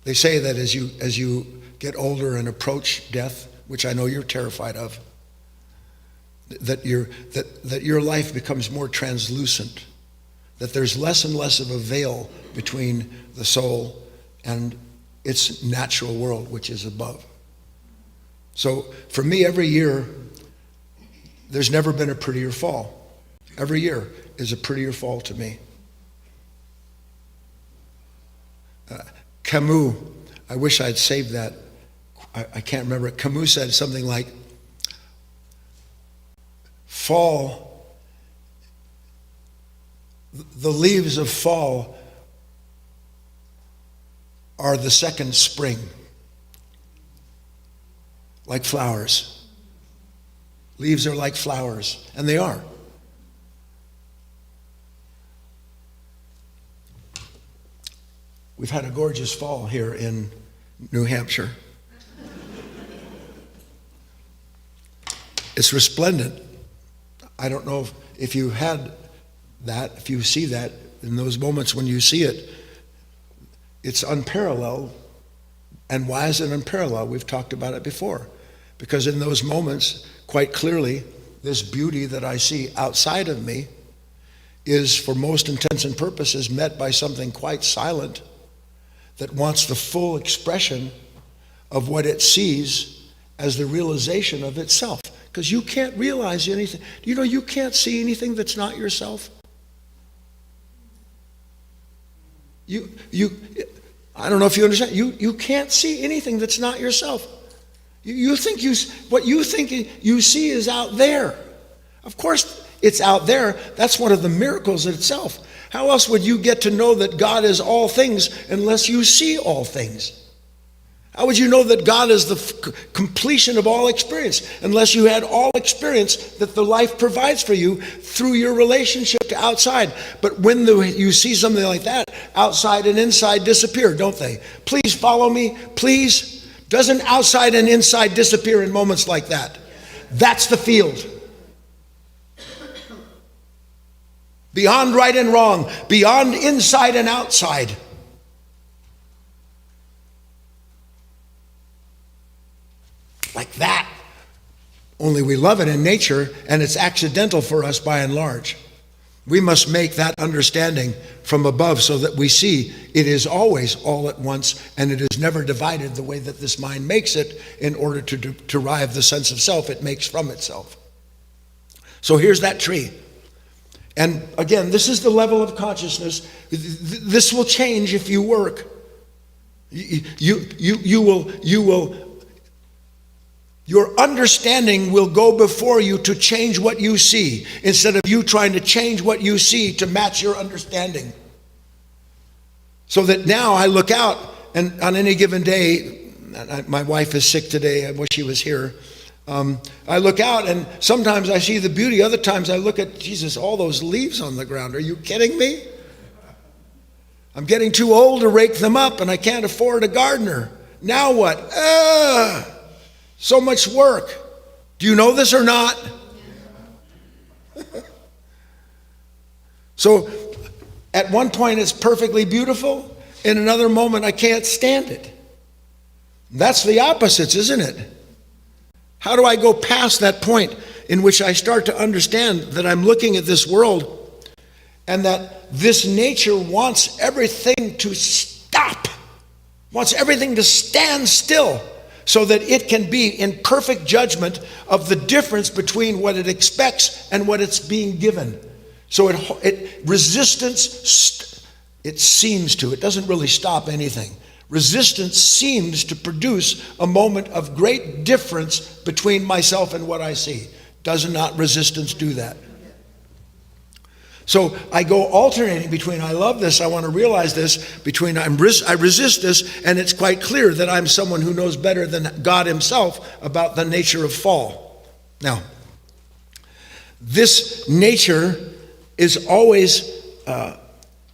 They say that as you get older and approach death, which I know you're terrified of, that your life becomes more translucent, that there's less and less of a veil between the soul and its natural world, which is above. So for me, every year, there's never been a prettier fall. Every year is a prettier fall to me. Camus, I wish I'd saved that. I can't remember it. Camus said something like, fall, the leaves of fall are the second spring, like flowers. Leaves are like flowers, and they are. We've had a gorgeous fall here in New Hampshire. It's resplendent. I don't know if you had that, if you see that, in those moments when you see it, it's unparalleled. And why is it unparalleled? We've talked about it before. Because in those moments, quite clearly, this beauty that I see outside of me is, for most intents and purposes, met by something quite silent that wants the full expression of what it sees as the realization of itself. Because you can't realize anything. You can't see anything that's not yourself. I don't know if you understand. You can't see anything that's not yourself. What you think you see is out there. Of course it's out there. That's one of the miracles in itself. How else would you get to know that God is all things unless you see all things? How would you know that God is the completion of all experience unless you had all experience that the life provides for you through your relationship to outside? But when you see something like that, outside and inside disappear, don't they? Please follow me, please. Doesn't outside and inside disappear in moments like that? That's the field. Beyond right and wrong, beyond inside and outside. Like that. Only we love it in nature, and it's accidental for us by and large. We must make that understanding from above so that we see it is always all at once, and it is never divided the way that this mind makes it in order to derive the sense of self it makes from itself. So here's that tree. And again, this is the level of consciousness. This will change if you work. Your understanding will go before you to change what you see, instead of you trying to change what you see to match your understanding. So that now I look out, and on any given day, my wife is sick today, I wish she was here. I look out and sometimes I see the beauty, other times I look at, Jesus, all those leaves on the ground. Are you kidding me? I'm getting too old to rake them up and I can't afford a gardener. Now what? So much work. Do you know this or not? So at one point it's perfectly beautiful. In another moment I can't stand it. That's the opposites, isn't it? How do I go past that point in which I start to understand that I'm looking at this world and that this nature wants everything to stop, wants everything to stand still so that it can be in perfect judgment of the difference between what it expects and what it's being given. So resistance, it seems to, it doesn't really stop anything. Resistance seems to produce a moment of great difference between myself and what I see. Does not resistance do that? So I go alternating between I love this, I want to realize this, between I resist this, and it's quite clear that I'm someone who knows better than God himself about the nature of fall. Now, this nature is always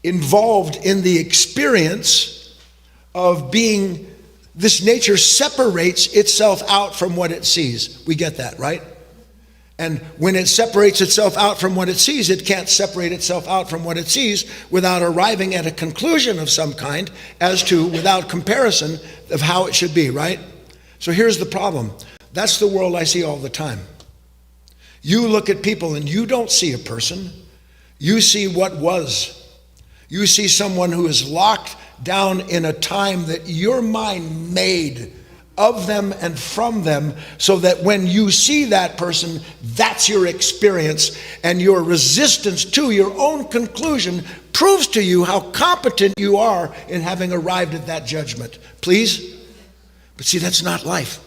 involved in the experience of being, this nature separates itself out from what it sees. We get that, right? And when it separates itself out from what it sees, it can't separate itself out from what it sees without arriving at a conclusion of some kind as to, without comparison, of how it should be, right? So here's the problem. That's the world I see all the time. You look at people and you don't see a person. You see what was. You see someone who is locked down in a time that your mind made of them and from them, so that when you see that person, that's your experience, and your resistance to your own conclusion proves to you how competent you are in having arrived at that judgment. Please? But see, that's not life.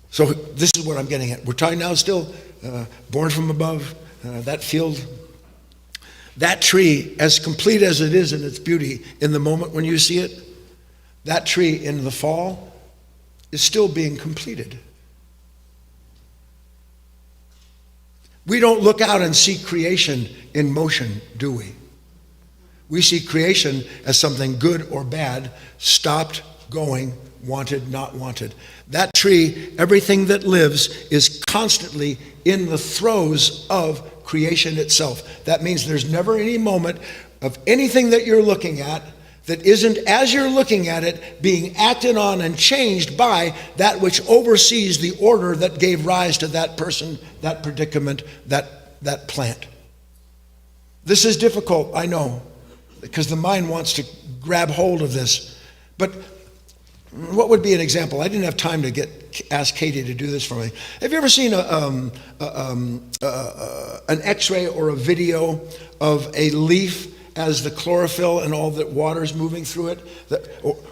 So this is what I'm getting at. We're talking now still, born from above, that field, that tree, as complete as it is in its beauty in the moment when you see it, that tree in the fall is still being completed. We don't look out and see creation in motion, do we? We see creation as something good or bad, stopped, going, wanted, not wanted. That tree, everything that lives, is constantly in the throes of creation itself. That means there's never any moment of anything that you're looking at that isn't, as you're looking at it, being acted on and changed by that which oversees the order that gave rise to that person, that predicament, that plant. This is difficult, I know, because the mind wants to grab hold of this. But what would be an example? I didn't have time to ask Katie to do this for me. Have you ever seen an X-ray or a video of a leaf as the chlorophyll and all that water's moving through it?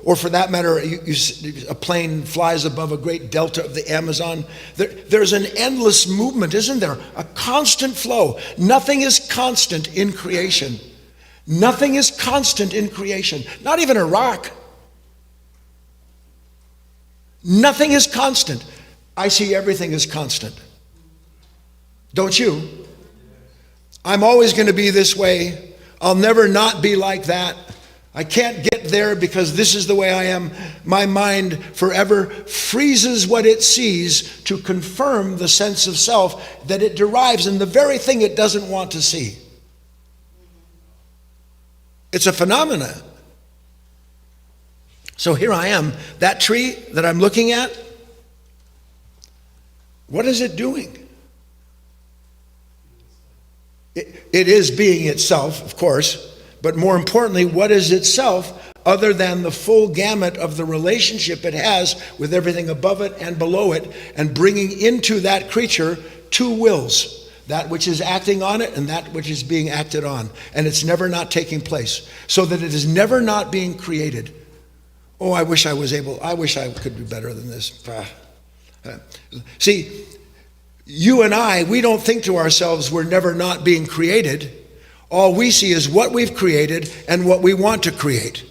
Or for that matter, a plane flies above a great delta of the Amazon. There's an endless movement, isn't there? A constant flow. Nothing is constant in creation. Nothing is constant in creation. Not even a rock. Nothing is constant. I see everything as constant. Don't you? I'm always going to be this way. I'll never not be like that. I can't get there because this is the way I am. My mind forever freezes what it sees to confirm the sense of self that it derives in the very thing it doesn't want to see. It's a phenomenon. So here I am, that tree that I'm looking at, what is it doing? It is being itself, of course, but more importantly, what is itself other than the full gamut of the relationship it has with everything above it and below it, and bringing into that creature two wills, that which is acting on it and that which is being acted on, and it's never not taking place, so that it is never not being created. Oh, I wish I could be better than this. See, you and I, we don't think to ourselves we're never not being created. All we see is what we've created and what we want to create.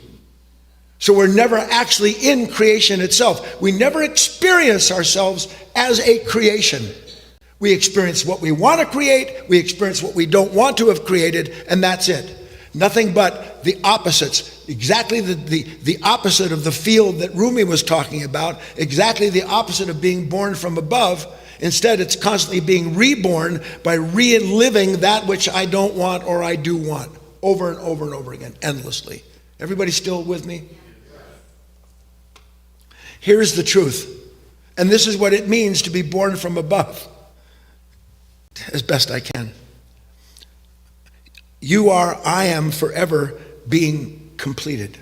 So we're never actually in creation itself. We never experience ourselves as a creation. We experience what we want to create, we experience what we don't want to have created, and that's it. Nothing but the opposites. Exactly the opposite of the field that Rumi was talking about. Exactly the opposite of being born from above. Instead, it's constantly being reborn by reliving that which I don't want or I do want. Over and over and over again, endlessly. Everybody still with me? Here's the truth. And this is what it means to be born from above. As best I can. I am forever being completed.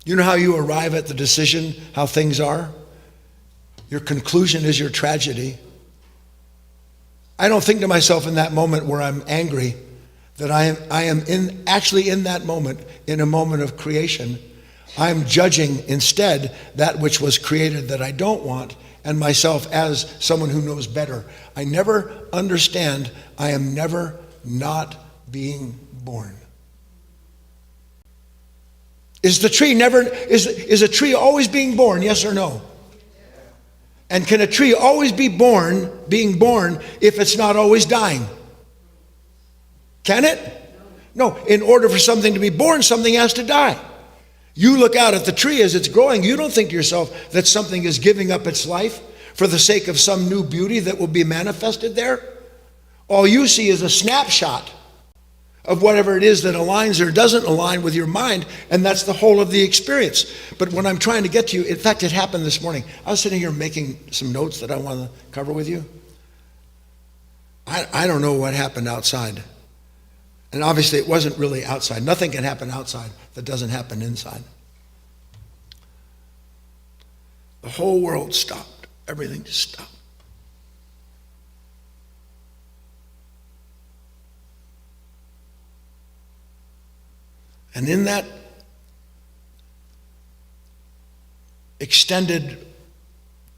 You know how you arrive at the decision how things are? Your conclusion is your tragedy. I don't think to myself in that moment where I'm angry that I am actually in that moment, in a moment of creation, I'm judging instead that which was created that I don't want, and myself as someone who knows better. I never understand. I am never not being born. Is a tree always being born? Yes or no? And can a tree always be being born if it's not always dying? Can it? No. In order for something to be born, something has to die. You look out at the tree as it's growing. You don't think to yourself that something is giving up its life for the sake of some new beauty that will be manifested there. All you see is a snapshot of whatever it is that aligns or doesn't align with your mind, and that's the whole of the experience. But what I'm trying to get to you, in fact, it happened this morning. I was sitting here making some notes that I want to cover with you. I don't know what happened outside. And obviously it wasn't really outside. Nothing can happen outside that doesn't happen inside. The whole world stopped. Everything just stopped. And in that extended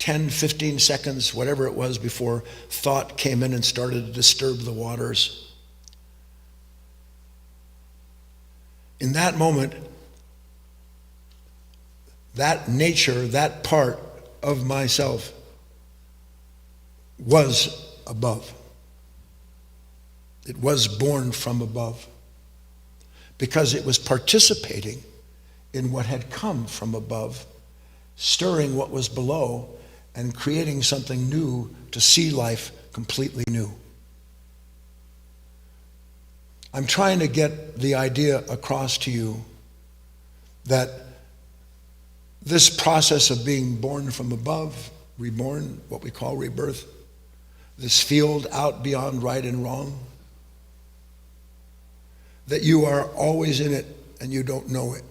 10, 15 seconds, whatever it was, before thought came in and started to disturb the waters, in that moment, that nature, that part of myself was above. It was born from above because it was participating in what had come from above, stirring what was below and creating something new to see life completely new. I'm trying to get the idea across to you that this process of being born from above, reborn, what we call rebirth, this field out beyond right and wrong, that you are always in it and you don't know it.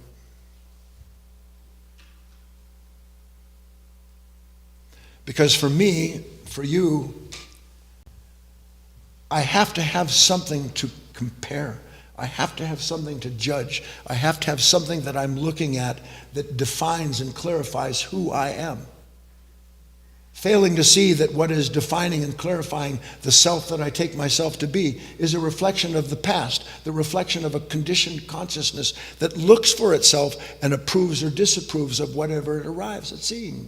Because for me, for you, I have to have something to compare. I have to have something to judge. I have to have something that I'm looking at that defines and clarifies who I am. Failing to see that what is defining and clarifying the self that I take myself to be is a reflection of the past, the reflection of a conditioned consciousness that looks for itself and approves or disapproves of whatever it arrives at seeing.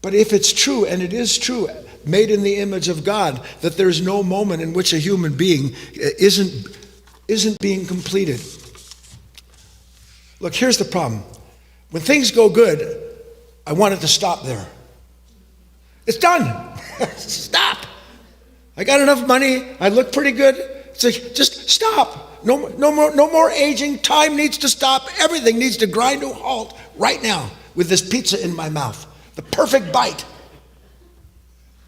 But if it's true, and it is true, made in the image of God, that there's no moment in which a human being isn't being completed. Look, here's the problem. When things go good, I want it to stop there. It's done. Stop. I got enough money. I look pretty good. It's like, just stop. No more aging. Time needs to stop. Everything needs to grind to a halt right now with this pizza in my mouth. The perfect bite.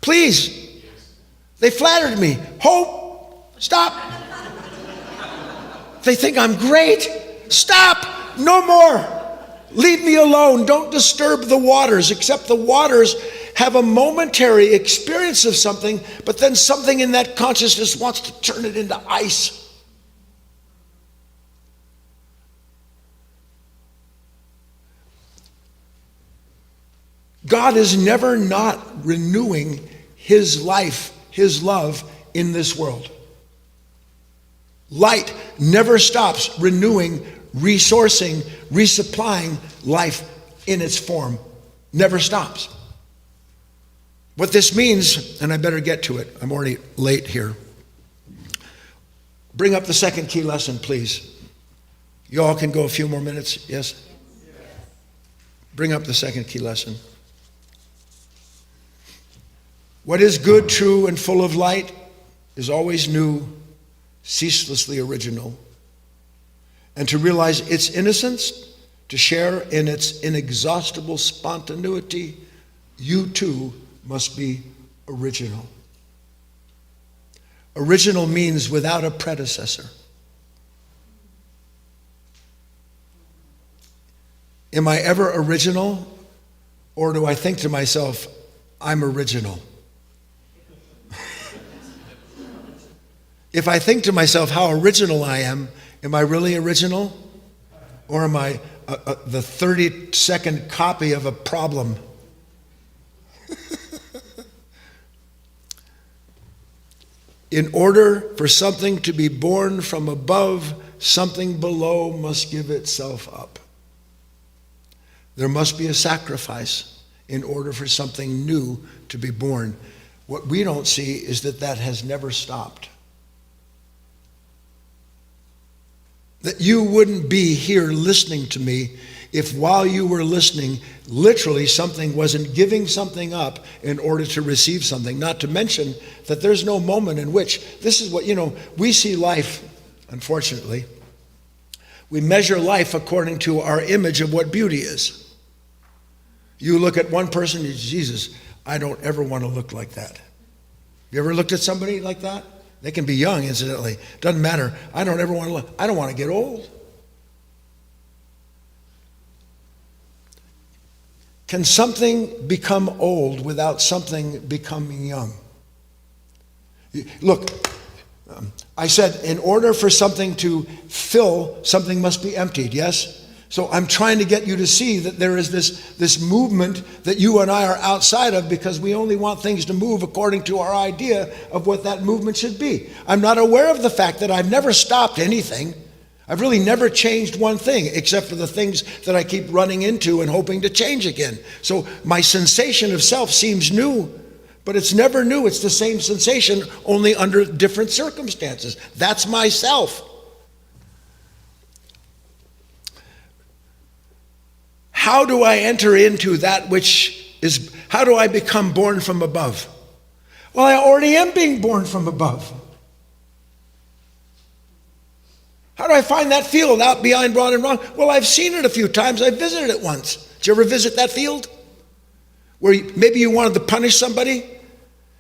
Please. They flattered me. Hope. Stop. They think I'm great. Stop. No more. Leave me alone. Don't disturb the waters, except the waters have a momentary experience of something, but then something in that consciousness wants to turn it into ice. God is never not renewing his life, his love in this world. Light never stops renewing, resourcing, resupplying life in its form. Never stops. What this means, and I better get to it, I'm already late here. Bring up the second key lesson, please. You all can go a few more minutes, yes? Bring up the second key lesson. What is good, true, and full of light is always new, ceaselessly original. And to realize its innocence, to share in its inexhaustible spontaneity, you too must be original. Original means without a predecessor. Am I ever original, or do I think to myself, I'm original? If I think to myself how original I am I really original? Or am I the 30-second copy of a problem? In order for something to be born from above, something below must give itself up. There must be a sacrifice in order for something new to be born. What we don't see is that has never stopped. that you wouldn't be here listening to me if while you were listening, literally something wasn't giving something up in order to receive something. Not to mention that there's no moment in which, this is what, we see life, unfortunately. We measure life according to our image of what beauty is. You look at one person, Jesus, I don't ever want to look like that. You ever looked at somebody like that? They can be young, incidentally. Doesn't matter. I don't ever want to look. I don't want to get old. Can something become old without something becoming young? Look, I said in order for something to fill, something must be emptied, yes? So I'm trying to get you to see that there is this movement that you and I are outside of because we only want things to move according to our idea of what that movement should be. I'm not aware of the fact that I've never stopped anything. I've really never changed one thing except for the things that I keep running into and hoping to change again. So my sensation of self seems new, but it's never new. It's the same sensation, only under different circumstances. That's myself. How do I enter into that which is, how do I become born from above? Well, I already am being born from above. How do I find that field out beyond right and wrong? Well, I've seen it a few times. I visited it once. Did you ever visit that field? Where maybe you wanted to punish somebody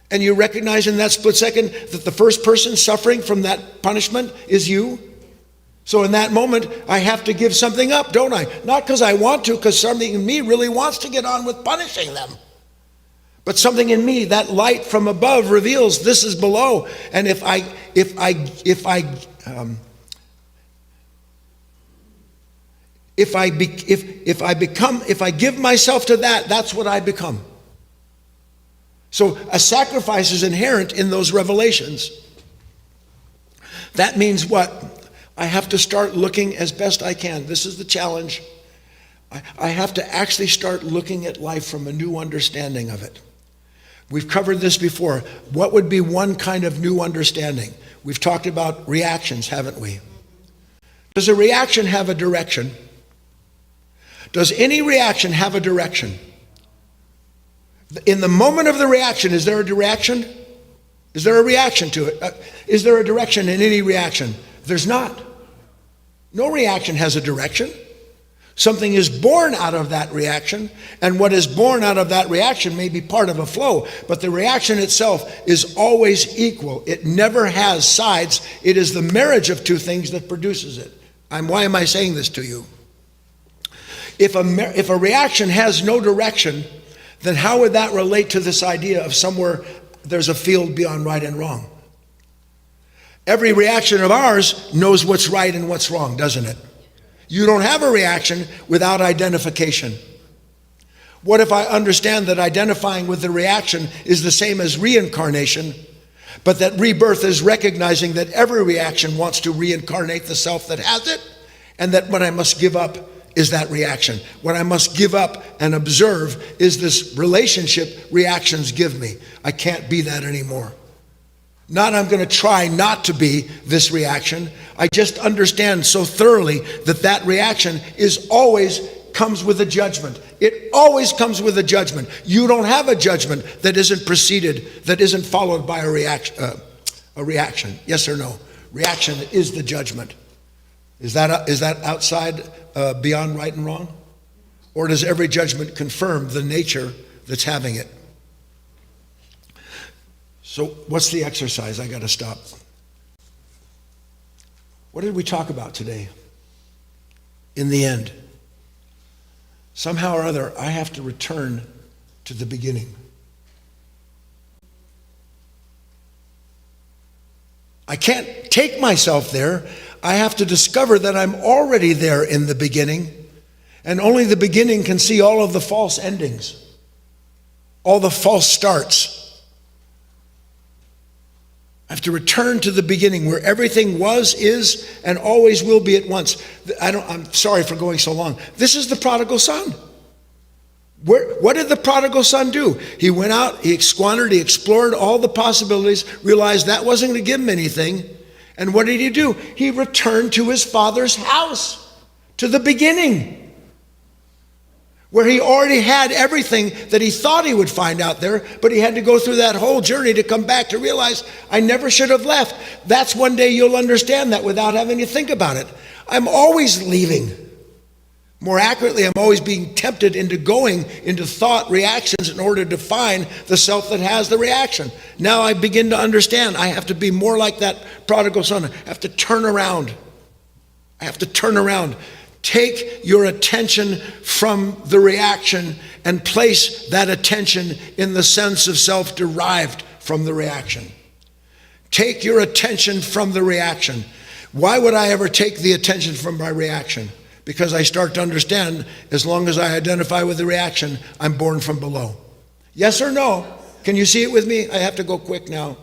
and you recognize in that split second that the first person suffering from that punishment is you? So in that moment, I have to give something up, don't I? Not because I want to, because something in me really wants to get on with punishing them. But something in me, that light from above reveals this is below. And if I give myself to that, that's what I become. So a sacrifice is inherent in those revelations. That means what? I have to start looking as best I can. This is the challenge. I have to actually start looking at life from a new understanding of it. We've covered this before. What would be one kind of new understanding? We've talked about reactions, haven't we? Does a reaction have a direction? Does any reaction have a direction? In the moment of the reaction, is there a direction? Is there a reaction to it? Is there a direction in any reaction? There's not. No reaction has a direction. Something is born out of that reaction, and what is born out of that reaction may be part of a flow, but the reaction itself is always equal. It never has sides. It is the marriage of two things that produces it. Why am I saying this to you? If a reaction has no direction, then how would that relate to this idea of somewhere there's a field beyond right and wrong? Every reaction of ours knows what's right and what's wrong, doesn't it? You don't have a reaction without identification. What if I understand that identifying with the reaction is the same as reincarnation, but that rebirth is recognizing that every reaction wants to reincarnate the self that has it, and that what I must give up is that reaction. What I must give up and observe is this relationship reactions give me. I can't be that anymore. Not I'm going to try not to be this reaction. I just understand so thoroughly that that reaction is always comes with a judgment. It always comes with a judgment. You don't have a judgment that isn't preceded, that isn't followed by a reaction. Yes or no? Reaction is the judgment. Is that outside beyond right and wrong? Or does every judgment confirm the nature that's having it? So what's the exercise? I got to stop. What did we talk about today? In the end, somehow or other, I have to return to the beginning. I can't take myself there. I have to discover that I'm already there in the beginning, and only the beginning can see all of the false endings, all the false starts. I have to return to the beginning where everything was, is, and always will be at once. I'm sorry for going so long. This is the prodigal son. What did the prodigal son do? He went out, he squandered, he explored all the possibilities, realized that wasn't going to give him anything, And what did he do? He returned to his father's house, to the beginning, where he already had everything that he thought he would find out there, but he had to go through that whole journey to come back to realize, I never should have left. That's one day you'll understand that without having to think about it. I'm always leaving. More accurately, I'm always being tempted into going into thought reactions in order to find the self that has the reaction. Now I begin to understand I have to be more like that prodigal son. I have to turn around. I have to turn around. Take your attention from the reaction and place that attention in the sense of self derived from the reaction. Take your attention from the reaction. Why would I ever take the attention from my reaction? Because I start to understand, as long as I identify with the reaction, I'm born from below. Yes or no? Can you see it with me? I have to go quick now.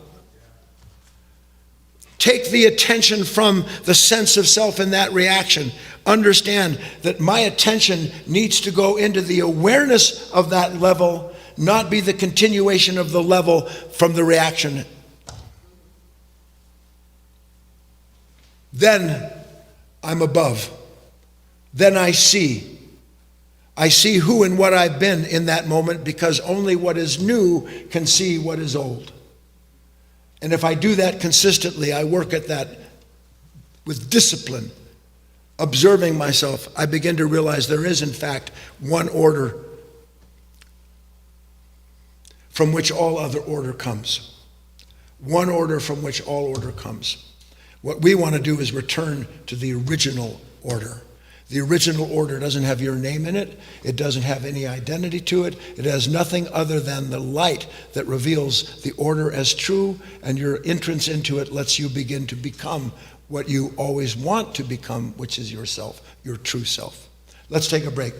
Take the attention from the sense of self in that reaction. Understand that my attention needs to go into the awareness of that level, not be the continuation of the level from the reaction. Then I'm above. Then I see. I see who and what I've been in that moment, because only what is new can see what is old. And if I do that consistently, I work at that with discipline, observing myself, I begin to realize there is, in fact, one order from which all other order comes. One order from which all order comes. What we want to do is return to the original order. The original order doesn't have your name in it. It doesn't have any identity to it. It has nothing other than the light that reveals the order as true, and your entrance into it lets you begin to become what you always want to become, which is yourself, your true self. Let's take a break.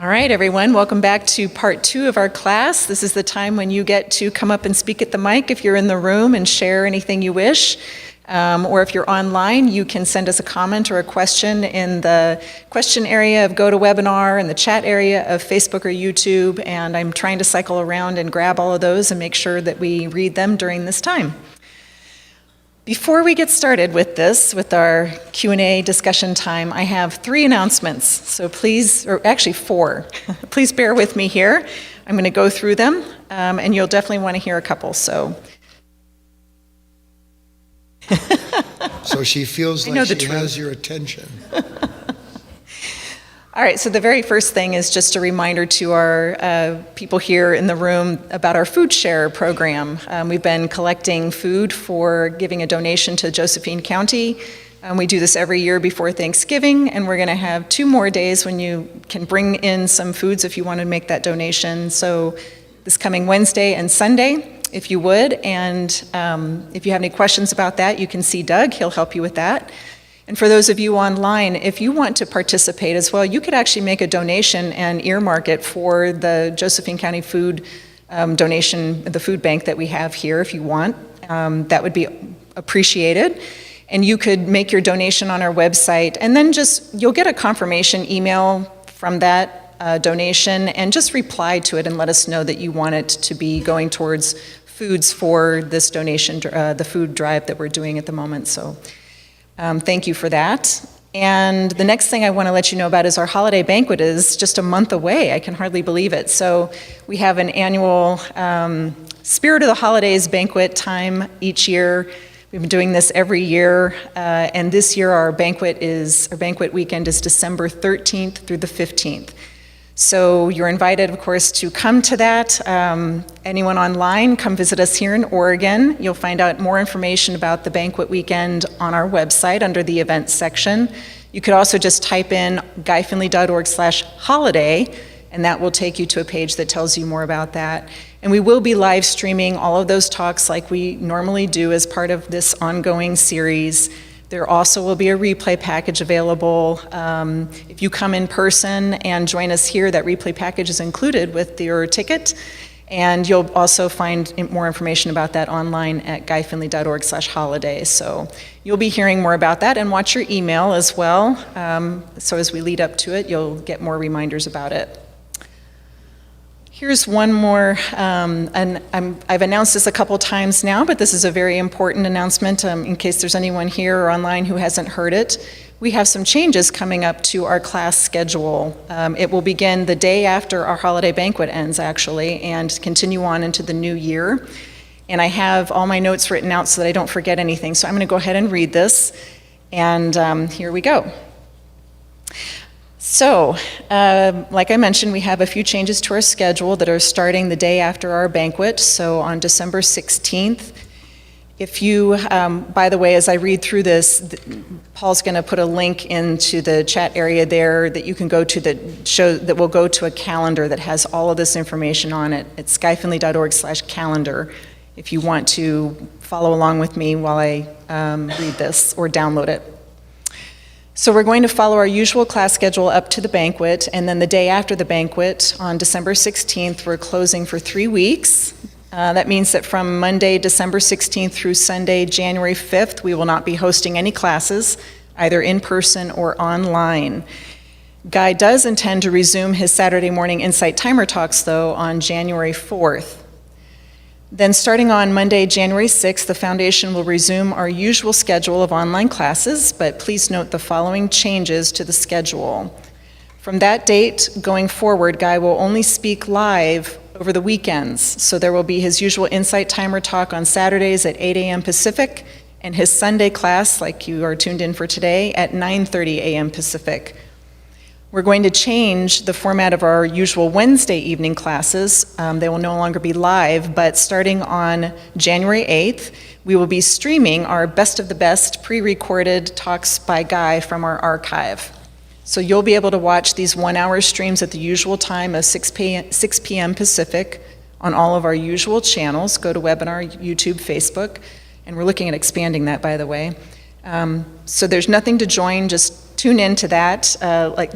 All right, everyone, welcome back to part 2 of our class. This is the time when you get to come up and speak at the mic if you're in the room and share anything you wish. Or if you're online, you can send us a comment or a question in the question area of GoToWebinar and the chat area of Facebook or YouTube, and I'm trying to cycle around and grab all of those and make sure that we read them during this time. Before we get started with this, with our Q&A discussion time, I have 3 announcements, so please, or actually 4. Please bear with me here. I'm going to go through them, and you'll definitely want to hear a couple, so. So she feels like she has your attention. All right, so the very first thing is just a reminder to our people here in the room about our food share program. We've been collecting food for giving a donation to Josephine County. We do this every year before Thanksgiving, and we're going to have 2 more days when you can bring in some foods if you want to make that donation. So this coming Wednesday and Sunday, if you would, and if you have any questions about that, you can see Doug. He'll help you with that. And for those of you online, if you want to participate as well, you could actually make a donation and earmark it for the Josephine County food donation, the food bank that we have here if you want. That would be appreciated. And you could make your donation on our website, and then you'll get a confirmation email from that donation, and just reply to it and let us know that you want it to be going towards foods for this donation, the food drive that we're doing at the moment. So. Thank you for that. And the next thing I want to let you know about is our holiday banquet is just a month away. I can hardly believe it. So we have an annual Spirit of the Holidays banquet time each year. We've been doing this every year, and this year our banquet weekend is December 13th through the 15th. So you're invited, of course, to come to that. Anyone online, come visit us here in Oregon. You'll find out more information about the banquet weekend on our website under the events section. You could also just type in guyfinley.org/holiday, and that will take you to a page that tells you more about that. And we will be live streaming all of those talks like we normally do as part of this ongoing series. There also will be a replay package available. If you come in person and join us here, that replay package is included with your ticket. And you'll also find more information about that online at guyfinley.org/holiday. So you'll be hearing more about that, and watch your email as well. So as we lead up to it, you'll get more reminders about it. Here's one more, and I've announced this a couple times now, but this is a very important announcement in case there's anyone here or online who hasn't heard it. We have some changes coming up to our class schedule. It will begin the day after our holiday banquet ends, actually, and continue on into the new year. And I have all my notes written out so that I don't forget anything. So I'm going to go ahead and read this, and here we go. So, like I mentioned, we have a few changes to our schedule that are starting the day after our banquet, so on December 16th. If you, by the way, as I read through this, Paul's going to put a link into the chat area there that you can go to that will go to a calendar that has all of this information on it. It's guyfinley.org/calendar if you want to follow along with me while I read this or download it. So we're going to follow our usual class schedule up to the banquet, and then the day after the banquet, on December 16th, we're closing for 3 weeks. That means that from Monday, December 16th through Sunday, January 5th, we will not be hosting any classes, either in person or online. Guy does intend to resume his Saturday morning Insight Timer Talks, though, on January 4th. Then starting on Monday, January 6th, the Foundation will resume our usual schedule of online classes, but please note the following changes to the schedule. From that date going forward, Guy will only speak live over the weekends, so there will be his usual Insight Timer Talk on Saturdays at 8 a.m. Pacific, and his Sunday class, like you are tuned in for today, at 9:30 a.m. Pacific. We're going to change the format of our usual Wednesday evening classes. They will no longer be live, but starting on January 8th, we will be streaming our best of the best pre-recorded talks by Guy from our archive. So you'll be able to watch these 1-hour streams at the usual time of 6 p.m. Pacific on all of our usual channels. Go to Webinar, YouTube, Facebook, and we're looking at expanding that, by the way. So there's nothing to join, just tune into that,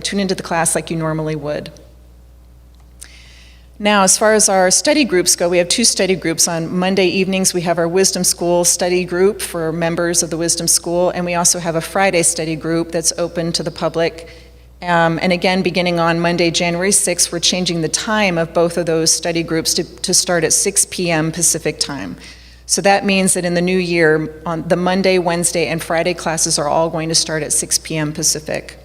tune into the class like you normally would. Now, as far as our study groups go, we have 2 study groups. On Monday evenings, we have our Wisdom School study group for members of the Wisdom School, and we also have a Friday study group that's open to the public. And again, beginning on Monday, January 6th, we're changing the time of both of those study groups to start at 6 p.m. Pacific time. So that means that in the new year, on the Monday, Wednesday, and Friday classes are all going to start at 6 p.m. Pacific.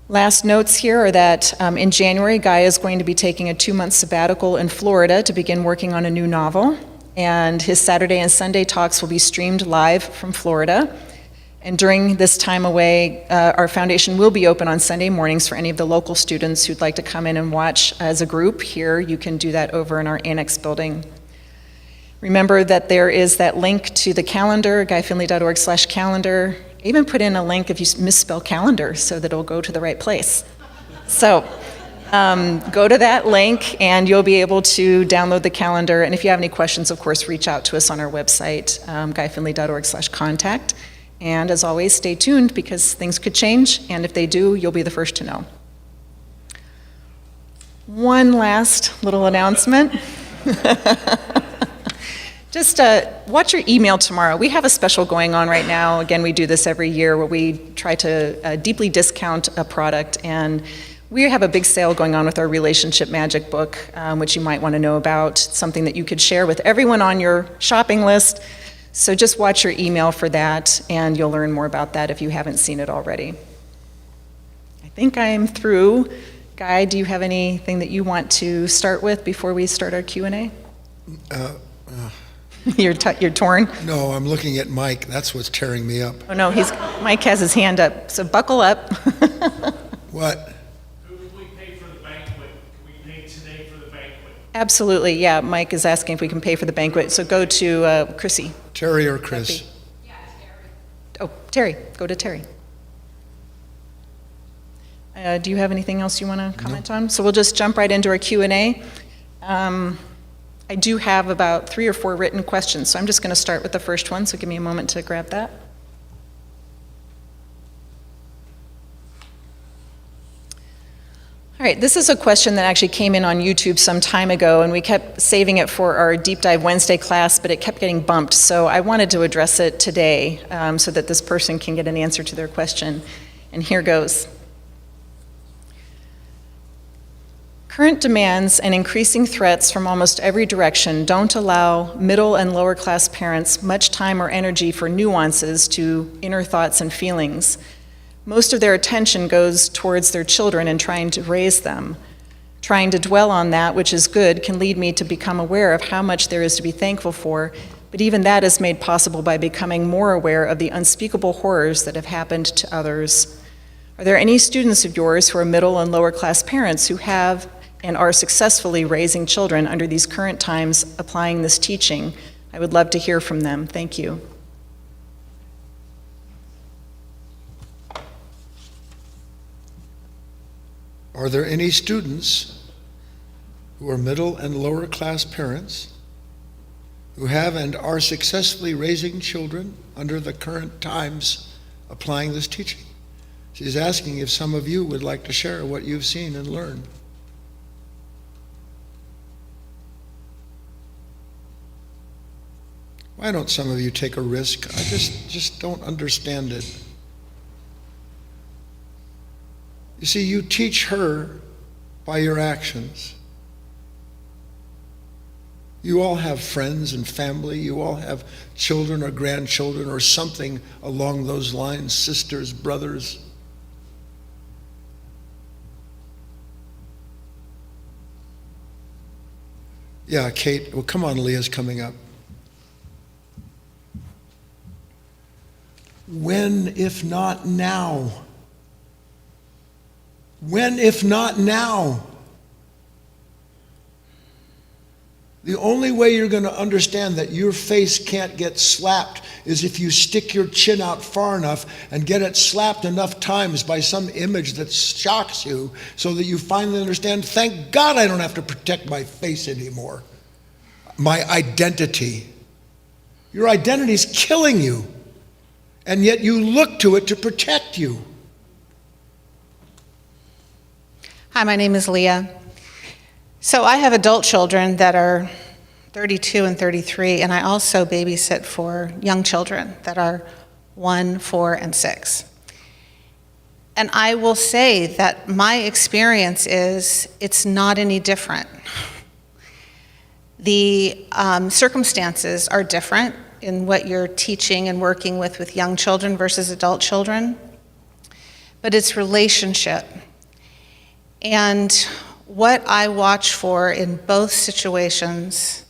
Last notes here are that in January, Guy is going to be taking a 2-month sabbatical in Florida to begin working on a new novel. And his Saturday and Sunday talks will be streamed live from Florida. And during this time away, our foundation will be open on Sunday mornings for any of the local students who'd like to come in and watch as a group here. You can do that over in our annex building. Remember that there is that link to the calendar, guyfinley.org/calendar. I even put in a link if you misspell calendar so that it'll go to the right place. So go to that link and you'll be able to download the calendar. And if you have any questions, of course, reach out to us on our website, guyfinley.org/contact. And as always, stay tuned because things could change. And if they do, you'll be the first to know. One last little announcement. Just watch your email tomorrow. We have a special going on right now. Again, we do this every year where we try to deeply discount a product. And we have a big sale going on with our Relationship Magic book, which you might want to know about. It's something that you could share with everyone on your shopping list. So just watch your email for that, and you'll learn more about that if you haven't seen it already. I think I'm through. Guy, do you have anything that you want to start with before we start our Q&A? You're torn? No, I'm looking at Mike. That's what's tearing me up. Oh no, Mike has his hand up, so buckle up. What? Who can we pay for the banquet? Can we pay today for the banquet? Absolutely, yeah. Mike is asking if we can pay for the banquet, so go to Chrissy. Terry or Chris? Oh, Terry. Go to Terry. Do you have anything else you want to comment on? So we'll just jump right into our Q&A. I do have about 3 or 4 written questions, so I'm just going to start with the first one, so give me a moment to grab that. All right, this is a question that actually came in on YouTube some time ago, and we kept saving it for our Deep Dive Wednesday class, but it kept getting bumped, so I wanted to address it today so that this person can get an answer to their question. And here goes. Current demands and increasing threats from almost every direction don't allow middle and lower class parents much time or energy for nuances to inner thoughts and feelings. Most of their attention goes towards their children and trying to raise them. Trying to dwell on that which is good can lead me to become aware of how much there is to be thankful for, but even that is made possible by becoming more aware of the unspeakable horrors that have happened to others. Are there any students of yours who are middle and lower class parents who have and are successfully raising children under these current times applying this teaching? I would love to hear from them. Thank you. Are there any students who are middle and lower class parents who have and are successfully raising children under the current times applying this teaching? She's asking if some of you would like to share what you've seen and learned. Why don't some of you take a risk? I just don't understand it. You see, you teach her by your actions. You all have friends and family. You all have children or grandchildren or something along those lines, sisters, brothers. Yeah, Kate. Well, come on, Leah's coming up. When, if not now? When, if not now? The only way you're going to understand that your face can't get slapped is if you stick your chin out far enough and get it slapped enough times by some image that shocks you so that you finally understand, thank God I don't have to protect my face anymore. My identity. Your identity is killing you. And yet you look to it to protect you. Hi, my name is Leah. So I have adult children that are 32 and 33, and I also babysit for young children that are 1, 4, and 6. And I will say that my experience is it's not any different. The circumstances are different in what you're teaching and working with young children versus adult children, but it's relationship. And what I watch for in both situations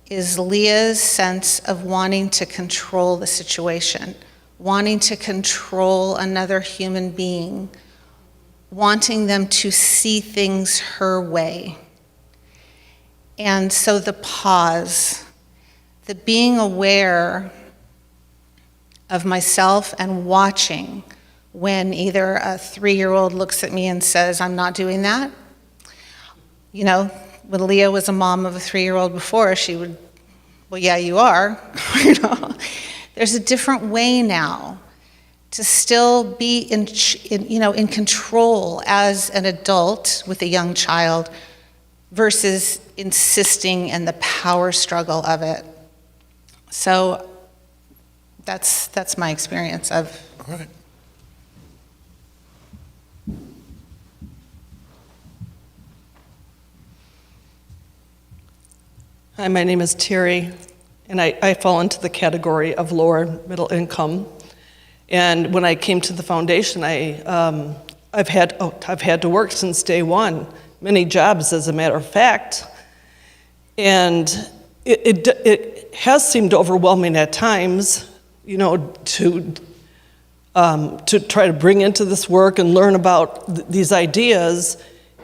is Leah's sense of wanting to control the situation, wanting to control another human being, wanting them to see things her way. And so the pause, the being aware of myself and watching when either a 3-year-old looks at me and says, I'm not doing that. You know, when Leah was a mom of a 3-year-old before, she would, well, yeah, you are. You know, there's a different way now to still be in control as an adult with a young child versus insisting in the power struggle of it. So that's my experience of. All right. Hi, my name is Terry, and I fall into the category of lower middle income. And when I came to the foundation, I've had to work since day one, many jobs, as a matter of fact. And it has seemed overwhelming at times, you know, to try to bring into this work and learn about these ideas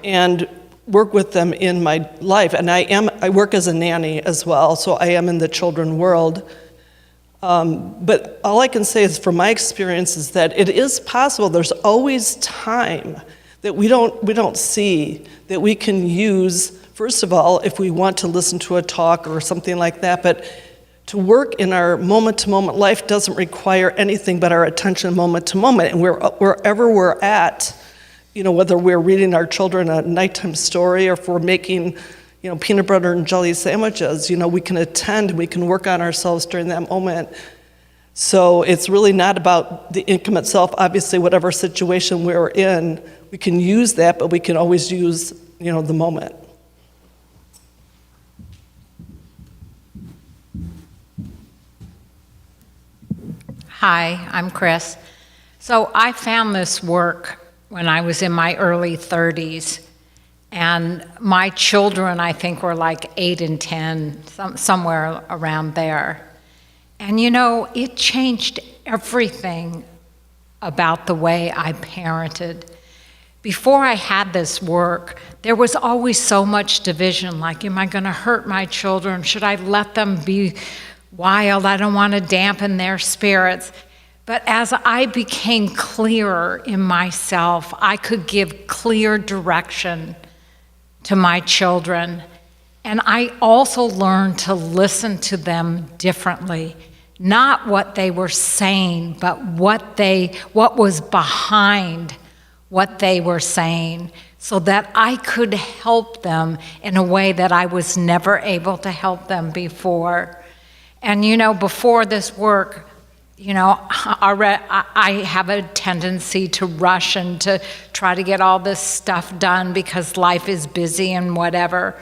and work with them in my life. And I work as a nanny as well, so I am in the children world. But all I can say is from my experience is that it is possible. There's always time that we don't see that we can use, first of all, if we want to listen to a talk or something like that, but to work in our moment-to-moment life doesn't require anything but our attention moment to moment. And wherever we're at, you know, whether we're reading our children a nighttime story or if we're making, you know, peanut butter and jelly sandwiches, you know, we can attend, we can work on ourselves during that moment. So it's really not about the income itself. Obviously, whatever situation we're in, we can use that, but we can always use, you know, the moment. Hi, I'm Chris. So I found this work when I was in my early 30s, and my children, I think, were like 8 and 10, somewhere around there. And you know, it changed everything about the way I parented. Before I had this work, there was always so much division, like, am I gonna hurt my children? Should I let them be wild? I don't wanna dampen their spirits. But as I became clearer in myself, I could give clear direction to my children. And I also learned to listen to them differently. Not what they were saying, but what was behind what they were saying, so that I could help them in a way that I was never able to help them before. And you know, before this work, you know, I have a tendency to rush and to try to get all this stuff done because life is busy and whatever.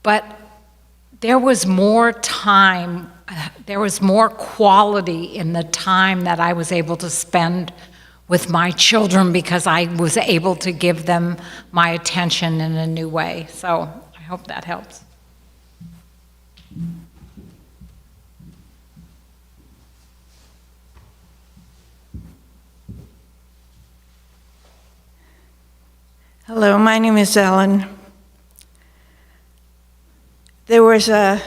But there was more time, there was more quality in the time that I was able to spend with my children because I was able to give them my attention in a new way. So I hope that helps. Hello, my name is Ellen. There was a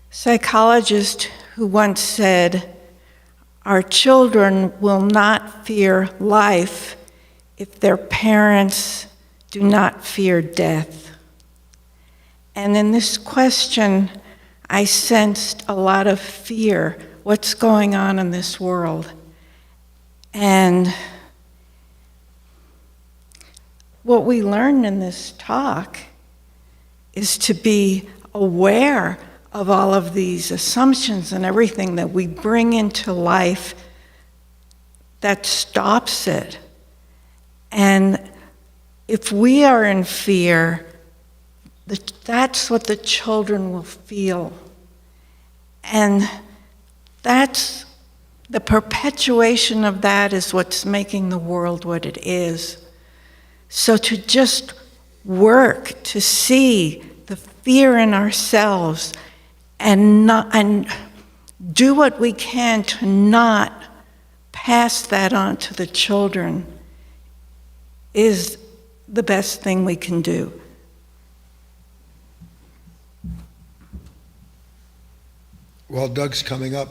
psychologist who once said, our children will not fear life if their parents do not fear death. And in this question, I sensed a lot of fear. What's going on in this world? And what we learned in this talk is to be aware of all of these assumptions and everything that we bring into life that stops it. And if we are in fear, that's what the children will feel. And that's the perpetuation of that is what's making the world what it is. So to just work to see the fear in ourselves and do what we can to not pass that on to the children is the best thing we can do. While Doug's coming up,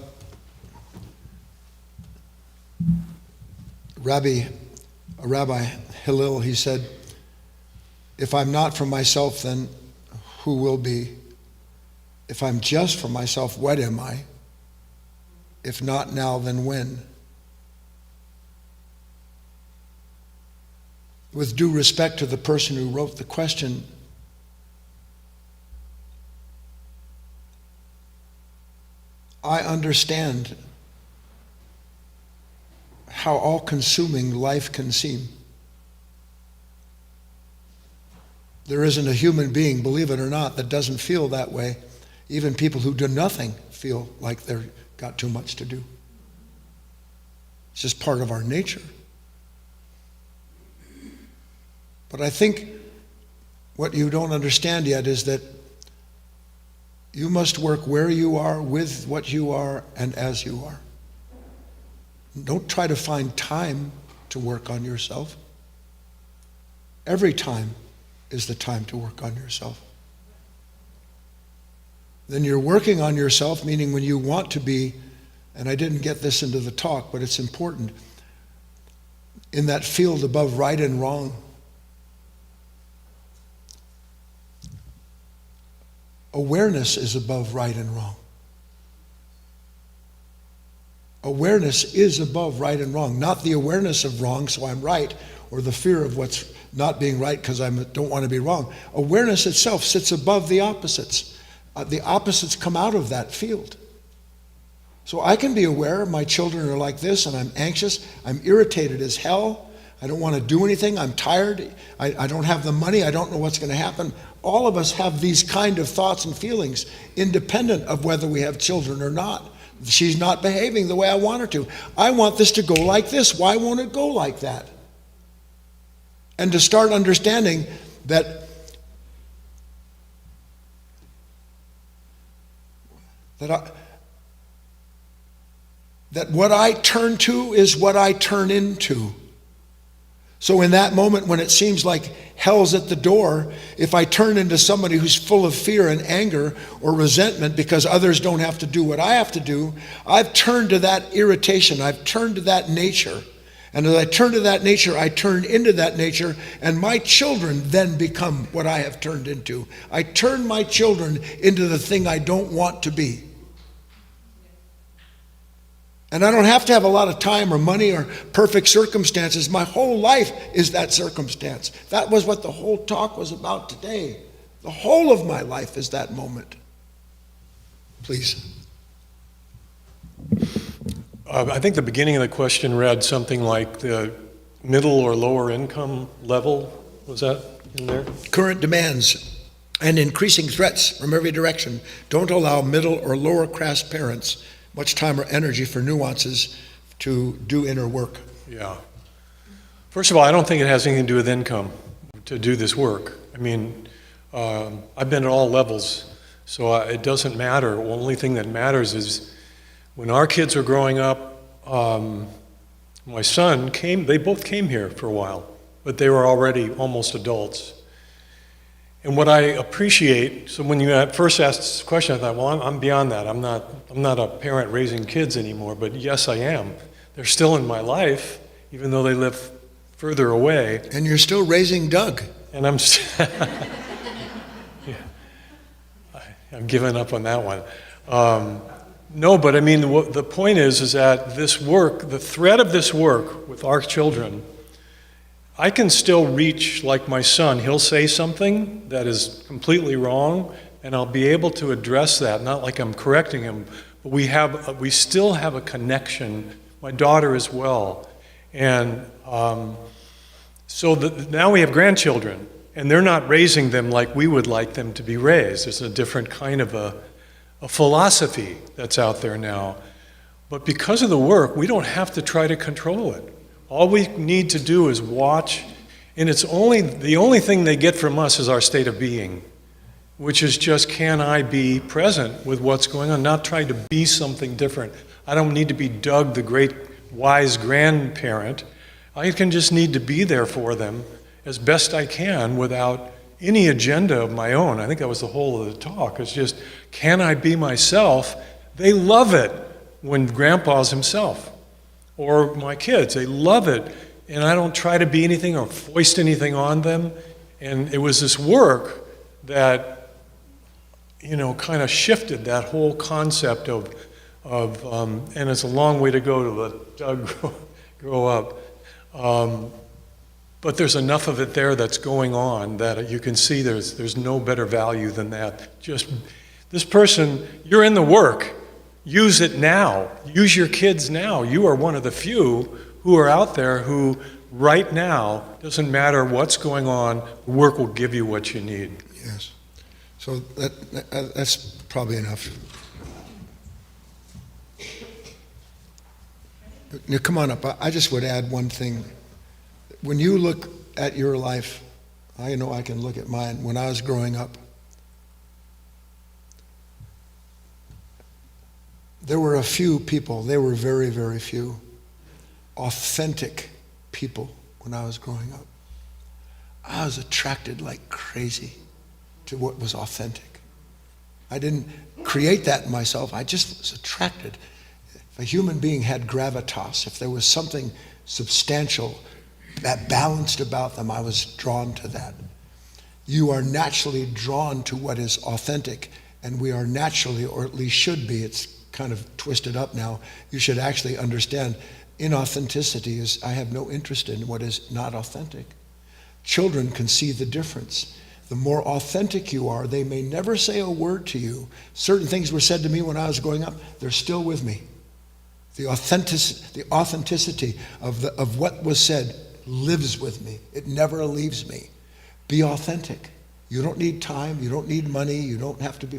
Rabbi Hillel, he said, if I'm not for myself, then who will be? If I'm just for myself, what am I? If not now, then when? With due respect to the person who wrote the question, I understand how all-consuming life can seem. There isn't a human being, believe it or not, that doesn't feel that way. Even people who do nothing feel like they've got too much to do. It's just part of our nature. But I think what you don't understand yet is that you must work where you are, with what you are, and as you are. Don't try to find time to work on yourself. Every time is the time to work on yourself. Then you're working on yourself, meaning when you want to be, and I didn't get this into the talk, but it's important, in that field above right and wrong. Awareness is above right and wrong. Awareness is above right and wrong. Not the awareness of wrong, so I'm right, or the fear of what's not being right because I don't want to be wrong. Awareness itself sits above the opposites. The opposites come out of that field. So I can be aware my children are like this, and I'm anxious, I'm irritated as hell, I don't want to do anything, I'm tired, I don't have the money, I don't know what's going to happen. All of us have these kind of thoughts and feelings, independent of whether we have children or not. She's not behaving the way I want her to. I want this to go like this. Why won't it go like that? And to start understanding that what I turn to is what I turn into. So in that moment when it seems like hell's at the door, if I turn into somebody who's full of fear and anger or resentment because others don't have to do what I have to do, I've turned to that irritation, I've turned to that nature. And as I turn to that nature, I turn into that nature, and my children then become what I have turned into. I turn my children into the thing I don't want to be. And I don't have to have a lot of time or money or perfect circumstances. My whole life is that circumstance. That was what the whole talk was about today. The whole of my life is that moment. Please. I think the beginning of the question read something like the middle or lower income level. Was that in there? Current demands and increasing threats from every direction don't allow middle or lower class parents much time or energy for nuances to do inner work. Yeah. First of all, I don't think it has anything to do with income to do this work. I mean, I've been at all levels, so it doesn't matter. The only thing that matters is when our kids were growing up, my son came, they both came here for a while, but they were already almost adults. And what I appreciate, so when you first asked this question, I thought, well, I'm beyond that. I'm not a parent raising kids anymore, but yes, I am. They're still in my life, even though they live further away. And you're still raising Doug. And I'm yeah, I'm giving up on that one. No, but I mean, the point is that this work, the thread of this work with our children, I can still reach, like my son, he'll say something that is completely wrong, and I'll be able to address that, not like I'm correcting him, but we still have a connection, my daughter as well. And now we have grandchildren, and they're not raising them like we would like them to be raised. There's a different kind of a philosophy that's out there now. But because of the work, we don't have to try to control it. All we need to do is watch, and the only thing they get from us is our state of being, which is just, can I be present with what's going on, not trying to be something different. I don't need to be Doug, the great wise grandparent. I can just need to be there for them as best I can without any agenda of my own. I think that was the whole of the talk. It's just, can I be myself? They love it when Grandpa's himself. Or my kids, they love it. And I don't try to be anything or foist anything on them. And it was this work that, kind of shifted that whole concept of and it's a long way to go to let Doug grow up. But there's enough of it there that's going on that you can see there's no better value than that. Just this person, you're in the work. Use it now. Use your kids now. You are one of the few who are out there who, right now, doesn't matter what's going on, the work will give you what you need. Yes. So that's probably enough. Now, come on up. I just would add one thing. When you look at your life, I know I can look at mine. When I was growing up, there were a few people, they were very, very few, authentic people when I was growing up. I was attracted like crazy to what was authentic. I didn't create that in myself, I just was attracted. If a human being had gravitas, if there was something substantial that balanced about them, I was drawn to that. You are naturally drawn to what is authentic, and we are naturally, or at least should be, it's kind of twisted up now, you should actually understand inauthenticity is, I have no interest in what is not authentic. Children can see the difference. The more authentic you are, they may never say a word to you. Certain things were said to me when I was growing up, they're still with me. The authenticity of what was said lives with me. It never leaves me. Be authentic. You don't need time, you don't need money, you don't have to be,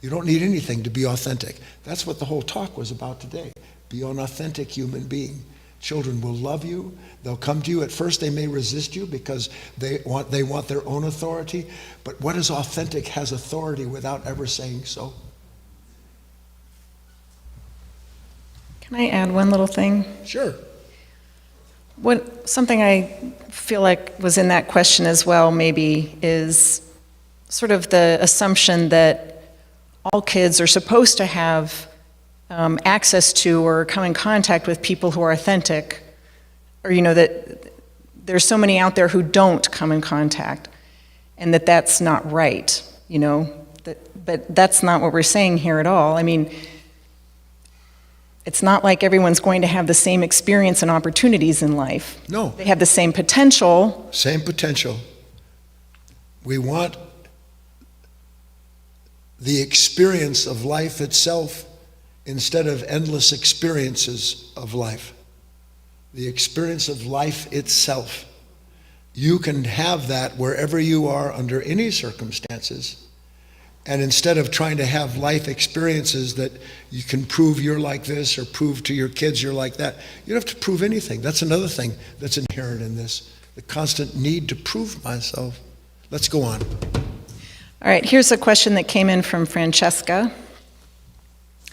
you don't need anything to be authentic. That's what the whole talk was about today. Be an authentic human being. Children will love you. They'll come to you. At first they may resist you because they want their own authority, but what is authentic has authority without ever saying so. Can I add one little thing? Sure. Something I feel like was in that question as well, maybe, is sort of the assumption that all kids are supposed to have access to or come in contact with people who are authentic, or that there's so many out there who don't come in contact, and that's not right, but that's not what we're saying here at all. I mean, it's not like everyone's going to have the same experience and opportunities in life. No. They have the same potential. Same potential. We want the experience of life itself instead of endless experiences of life. The experience of life itself. You can have that wherever you are under any circumstances. And instead of trying to have life experiences that you can prove you're like this or prove to your kids you're like that, you don't have to prove anything. That's another thing that's inherent in this, the constant need to prove myself. Let's go on. All right, here's a question that came in from Francesca.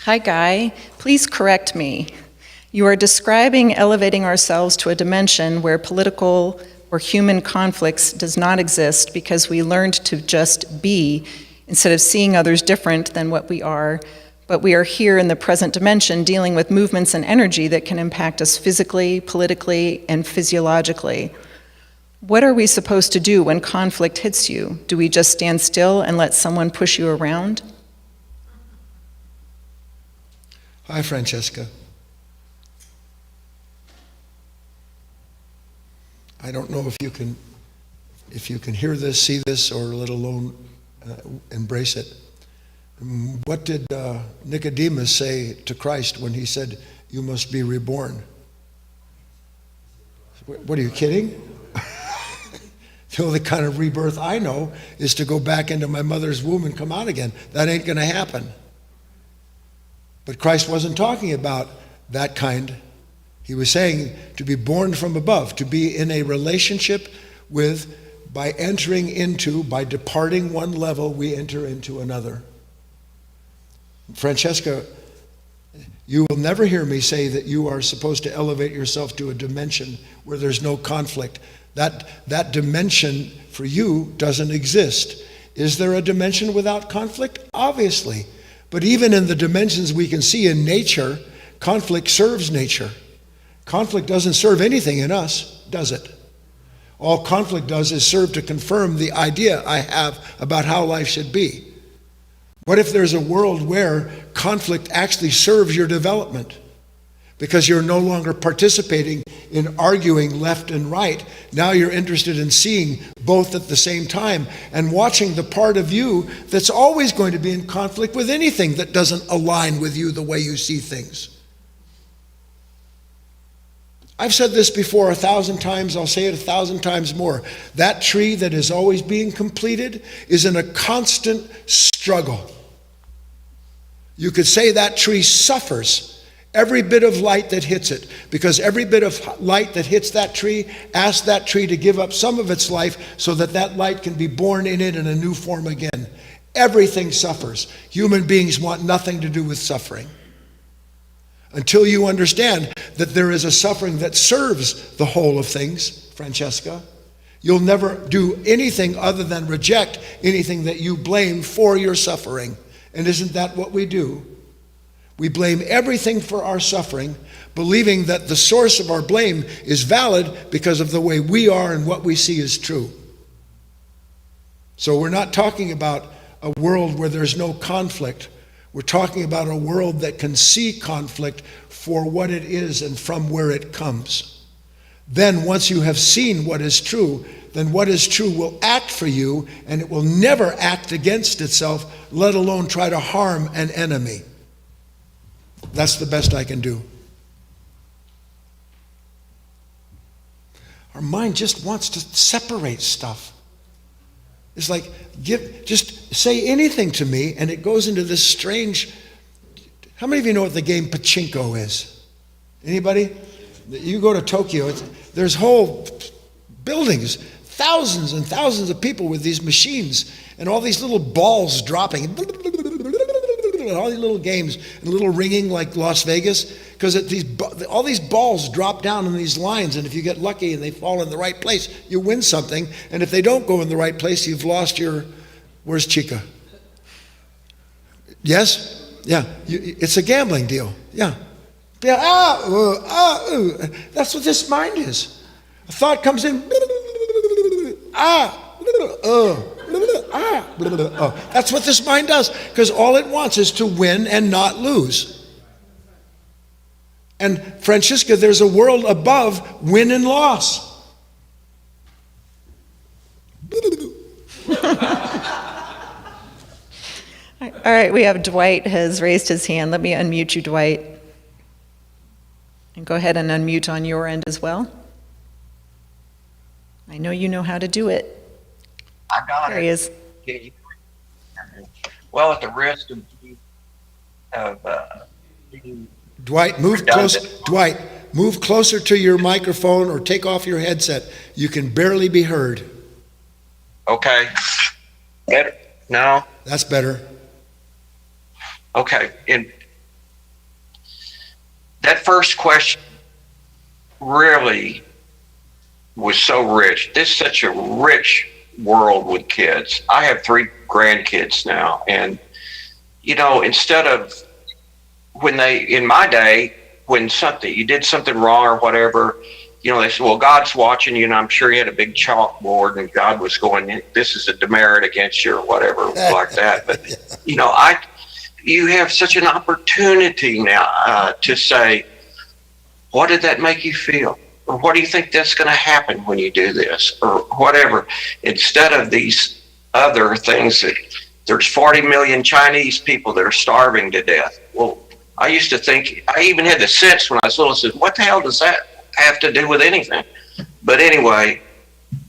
Hi, Guy. Please correct me. You are describing elevating ourselves to a dimension where political or human conflicts does not exist because we learned to just be instead of seeing others different than what we are, but we are here in the present dimension dealing with movements and energy that can impact us physically, politically, and physiologically. What are we supposed to do when conflict hits you? Do we just stand still and let someone push you around? Hi, Francesca. I don't know if you can hear this, see this, or let alone embrace it. What did Nicodemus say to Christ when he said, "You must be reborn"? What, are you kidding? The only kind of rebirth I know is to go back into my mother's womb and come out again. That ain't going to happen. But Christ wasn't talking about that kind. He was saying to be born from above, to be in a relationship with, by entering into, by departing one level, we enter into another. Francesca, you will never hear me say that you are supposed to elevate yourself to a dimension where there's no conflict. That dimension for you doesn't exist. Is there a dimension without conflict? Obviously. But even in the dimensions we can see in nature, conflict serves nature. Conflict doesn't serve anything in us, does it? All conflict does is serve to confirm the idea I have about how life should be. What if there's a world where conflict actually serves your development? Because you're no longer participating in arguing left and right. Now you're interested in seeing both at the same time and watching the part of you that's always going to be in conflict with anything that doesn't align with you the way you see things. I've said this before 1,000 times, I'll say it 1,000 times more. That tree that is always being completed is in a constant struggle. You could say that tree suffers every bit of light that hits it, because every bit of light that hits that tree asks that tree to give up some of its life so that that light can be born in it in a new form again. Everything suffers. Human beings want nothing to do with suffering. Until you understand that there is a suffering that serves the whole of things, Francesca, you'll never do anything other than reject anything that you blame for your suffering. And isn't that what we do? We blame everything for our suffering, believing that the source of our blame is valid because of the way we are and what we see is true. So we're not talking about a world where there's no conflict. We're talking about a world that can see conflict for what it is and from where it comes. Then once you have seen what is true, then what is true will act for you, and it will never act against itself, let alone try to harm an enemy. That's the best I can do. Our mind just wants to separate stuff. It's like, just say anything to me, and it goes into this strange. How many of you know what the game pachinko is? Anybody? You go to Tokyo, there's whole buildings, thousands and thousands of people with these machines, and all these little balls dropping, and all these little games, and a little ringing like Las Vegas, because all these balls drop down in these lines, and if you get lucky and they fall in the right place, you win something, and if they don't go in the right place, you've lost where's Chica? Yes? Yeah, it's a gambling deal, yeah. That's what this mind is. A thought comes in, that's what this mind does, because all it wants is to win and not lose. And Francesca, there's a world above win and loss. All right, we have Dwight has raised his hand. Let me unmute you, Dwight. And go ahead and unmute on your end as well. I know you know how to do it. I got There it. he is. Well, at the risk of being Dwight, move close. Dwight, move closer to your microphone or take off your headset. You can barely be heard. okay. Better? No? That's better. Okay. And that first question really was so rich. This is such a rich world with kids. I have 3 grandkids now, and instead of in my day, when you did something wrong or whatever, they said, well, God's watching you, and I'm sure he had a big chalkboard and God was going, this is a demerit against you or whatever like that. But you have such an opportunity now to say, what did that make you feel? Or what do you think that's going to happen when you do this? Or whatever. Instead of these other things that there's 40 million Chinese people that are starving to death. Well, I used to think, I even had the sense when I was little, I said, what the hell does that have to do with anything? But anyway,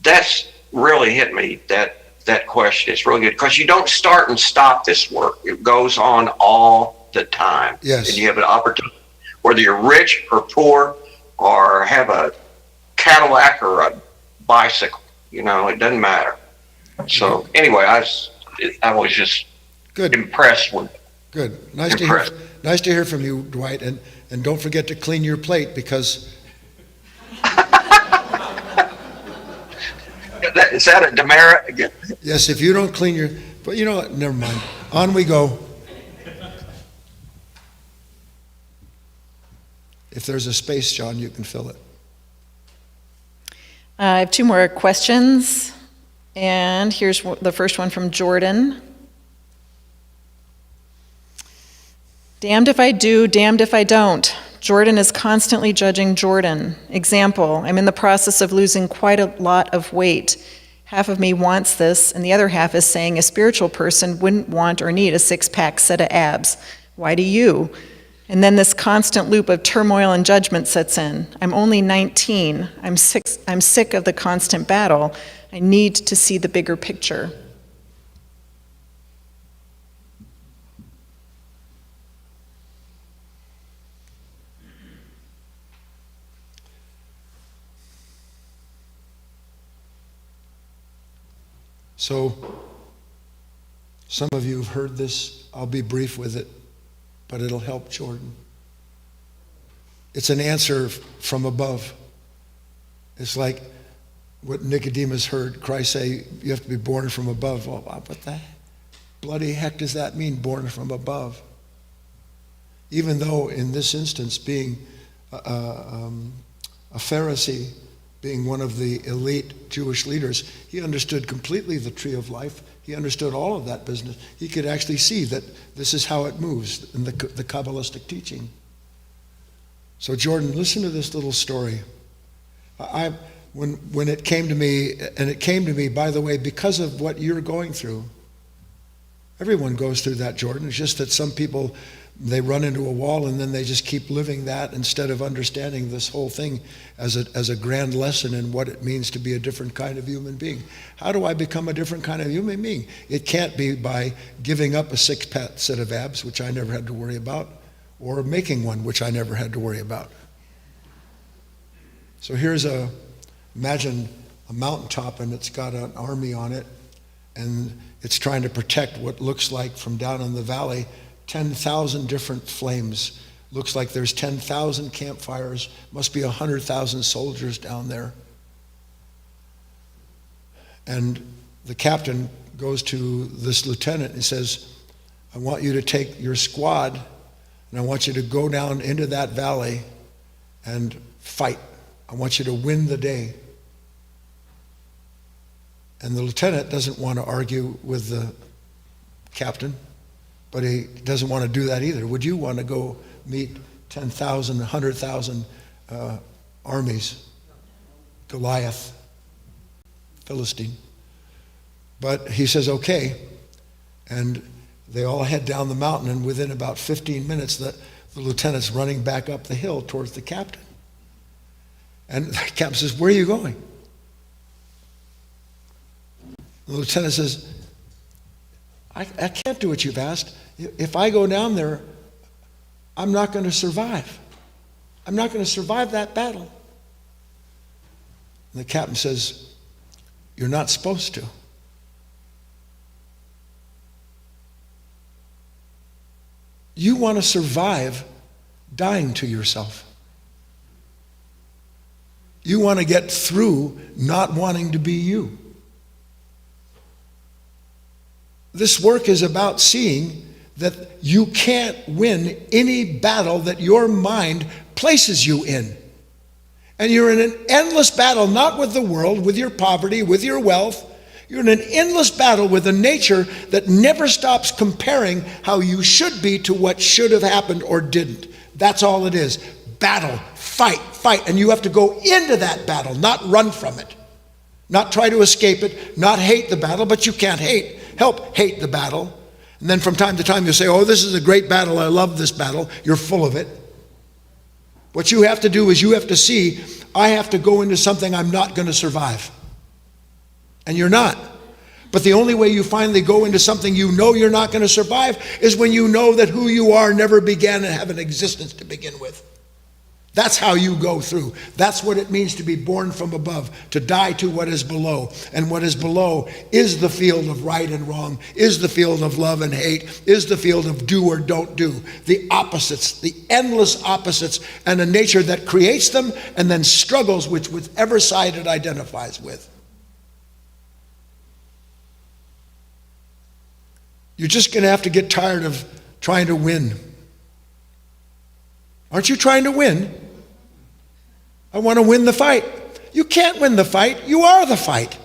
that's really hit me, that question. It's really good because you don't start and stop this work. It goes on all the time. Yes. And you have an opportunity, whether you're rich or poor or have a Cadillac or a bicycle, it doesn't matter. So anyway, I was just Good. impressed with it. Good. Nice to hear from you, Dwight. And don't forget to clean your plate because Is that a demerit again? yes, if you don't clean your, but you know what? Never mind. On we go. If there's a space, John, you can fill it. I have two more questions, and here's the first one from Jordan. Damned if I do, damned if I don't. Jordan is constantly judging Jordan. Example, I'm in the process of losing quite a lot of weight. Half of me wants this, and the other half is saying a spiritual person wouldn't want or need a six-pack set of abs. Why do you? And then this constant loop of turmoil and judgment sets in. I'm only 19. I'm sick of the constant battle. I need to see the bigger picture. So, some of you have heard this. I'll be brief with it, but it'll help Jordan. It's an answer from above. It's like what Nicodemus heard Christ say, you have to be born from above. Well, what the bloody heck does that mean, born from above? Even though in this instance, being a Pharisee, being one of the elite Jewish leaders, he understood completely the tree of life. He understood all of that business. He could actually see that this is how it moves in the Kabbalistic teaching. So Jordan, listen to this little story. When it came to me, and it came to me, by the way, because of what you're going through. Everyone goes through that, Jordan. It's just that some people, they run into a wall and then they just keep living that instead of understanding this whole thing as a grand lesson in what it means to be a different kind of human being. How do I become a different kind of human being? It can't be by giving up a six-pack set of abs, which I never had to worry about, or making one, which I never had to worry about. So imagine a mountaintop and it's got an army on it and it's trying to protect what looks like from down in the valley 10,000 different flames. Looks like there's 10,000 campfires. Must be 100,000 soldiers down there. And the captain goes to this lieutenant and says, I want you to take your squad and I want you to go down into that valley and fight. I want you to win the day. And the lieutenant doesn't want to argue with the captain, but he doesn't want to do that either. Would you want to go meet 10,000, 100,000 armies? Goliath, Philistine. But he says, okay. And they all head down the mountain, and within about 15 minutes, the lieutenant's running back up the hill towards the captain. And the captain says, where are you going? The lieutenant says, I can't do what you've asked. If I go down there, I'm not going to survive. I'm not going to survive that battle. And the captain says, you're not supposed to. You want to survive dying to yourself. You want to get through not wanting to be you. This work is about seeing that you can't win any battle that your mind places you in. And you're in an endless battle, not with the world, with your poverty, with your wealth. You're in an endless battle with a nature that never stops comparing how you should be to what should have happened or didn't. That's all it is. Battle, fight. And you have to go into that battle, not run from it. Not try to escape it, not hate the battle, but you can't help hate the battle. And then from time to time you say, oh, this is a great battle, I love this battle. You're full of it. What you have to do is you have to see, I have to go into something I'm not going to survive. And you're not. But the only way you finally go into something you know you're not going to survive is when you know that who you are never began to have an existence to begin with. That's how you go through. That's what it means to be born from above, to die to what is below. And what is below is the field of right and wrong, is the field of love and hate, is the field of do or don't do. The opposites, the endless opposites, and a nature that creates them and then struggles with whichever side it identifies with. You're just going to have to get tired of trying to win. Aren't you trying to win? I want to win the fight. You can't win the fight. You are the fight.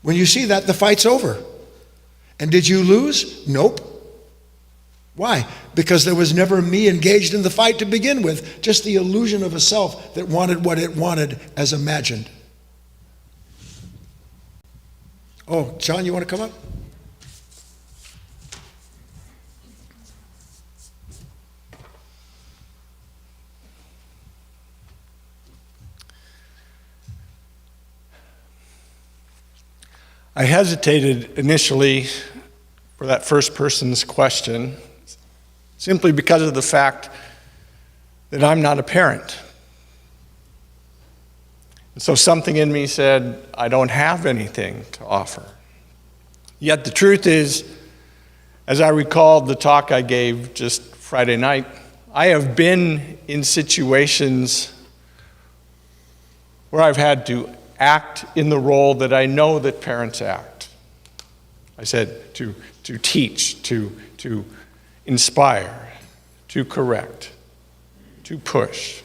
When you see that, the fight's over. And did you lose? Nope. Why? Because there was never me engaged in the fight to begin with, just the illusion of a self that wanted what it wanted as imagined. Oh, John, you want to come up? I hesitated initially for that first person's question simply because of the fact that I'm not a parent. And so something in me said, I don't have anything to offer. Yet the truth is, as I recalled the talk I gave just Friday night, I have been in situations where I've had to act in the role that I know that parents act. I said to teach, to inspire, to correct, to push.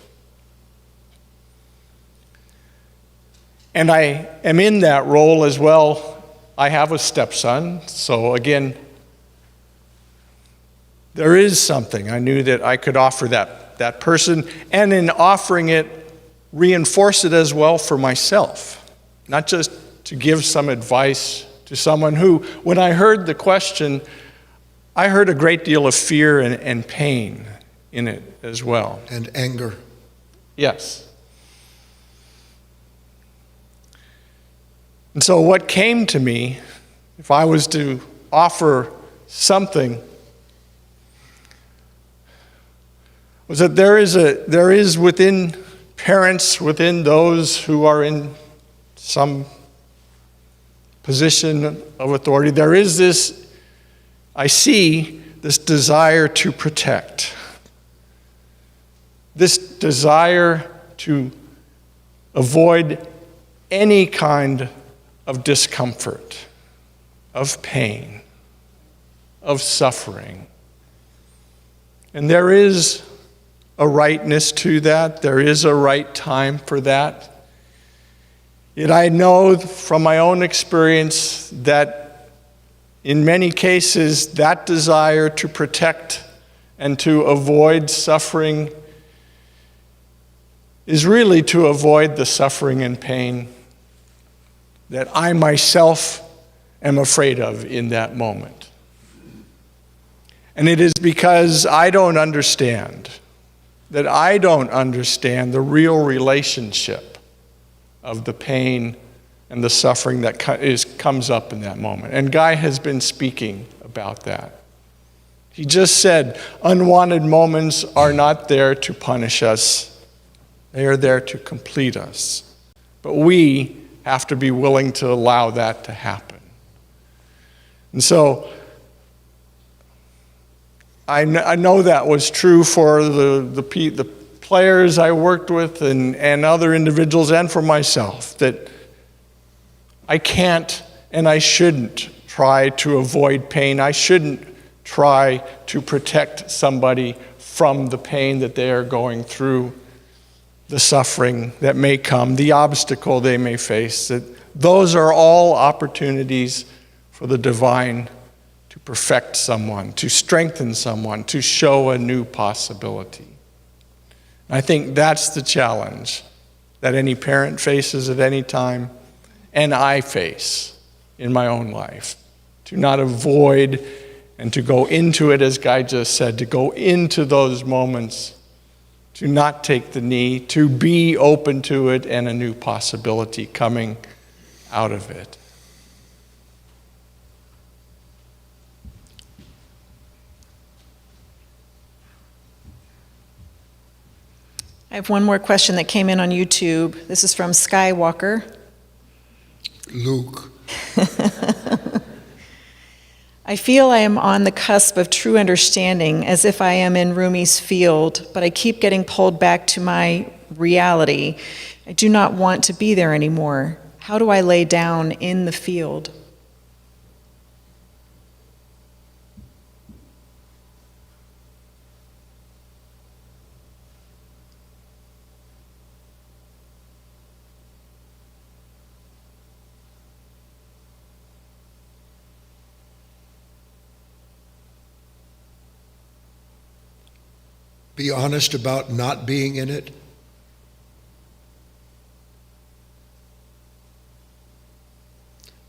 And I am in that role as well. I have a stepson, so again, there is something I knew that I could offer that person, and in offering it, reinforce it as well for myself, not just to give some advice to someone who, when I heard the question, I heard a great deal of fear and pain in it as well. And anger. Yes. And so what came to me, if I was to offer something, was that there is within parents, within those who are in some position of authority, there is this, I see this desire to protect, this desire to avoid any kind of discomfort, of pain, of suffering. And there is a rightness to that. There is a right time for that. Yet I know from my own experience that in many cases that desire to protect and to avoid suffering is really to avoid the suffering and pain that I myself am afraid of in that moment. And it is because I don't understand the real relationship of the pain and the suffering that comes up in that moment. And Guy has been speaking about that. He just said, unwanted moments are not there to punish us. They are there to complete us. But we have to be willing to allow that to happen. And so, I know that was true for the players I worked with and other individuals and for myself, that I can't and I shouldn't try to avoid pain. I shouldn't try to protect somebody from the pain that they are going through, the suffering that may come, the obstacle they may face. That those are all opportunities for the divine to perfect someone, to strengthen someone, to show a new possibility. I think that's the challenge that any parent faces at any time, and I face in my own life. To not avoid and to go into it, as Guy just said, to go into those moments, to not take the knee, to be open to it and a new possibility coming out of it. I have one more question that came in on YouTube. This is from Skywalker. Luke. I feel I am on the cusp of true understanding, as if I am in Rumi's field, but I keep getting pulled back to my reality. I do not want to be there anymore. How do I lay down in the field? Be honest about not being in it.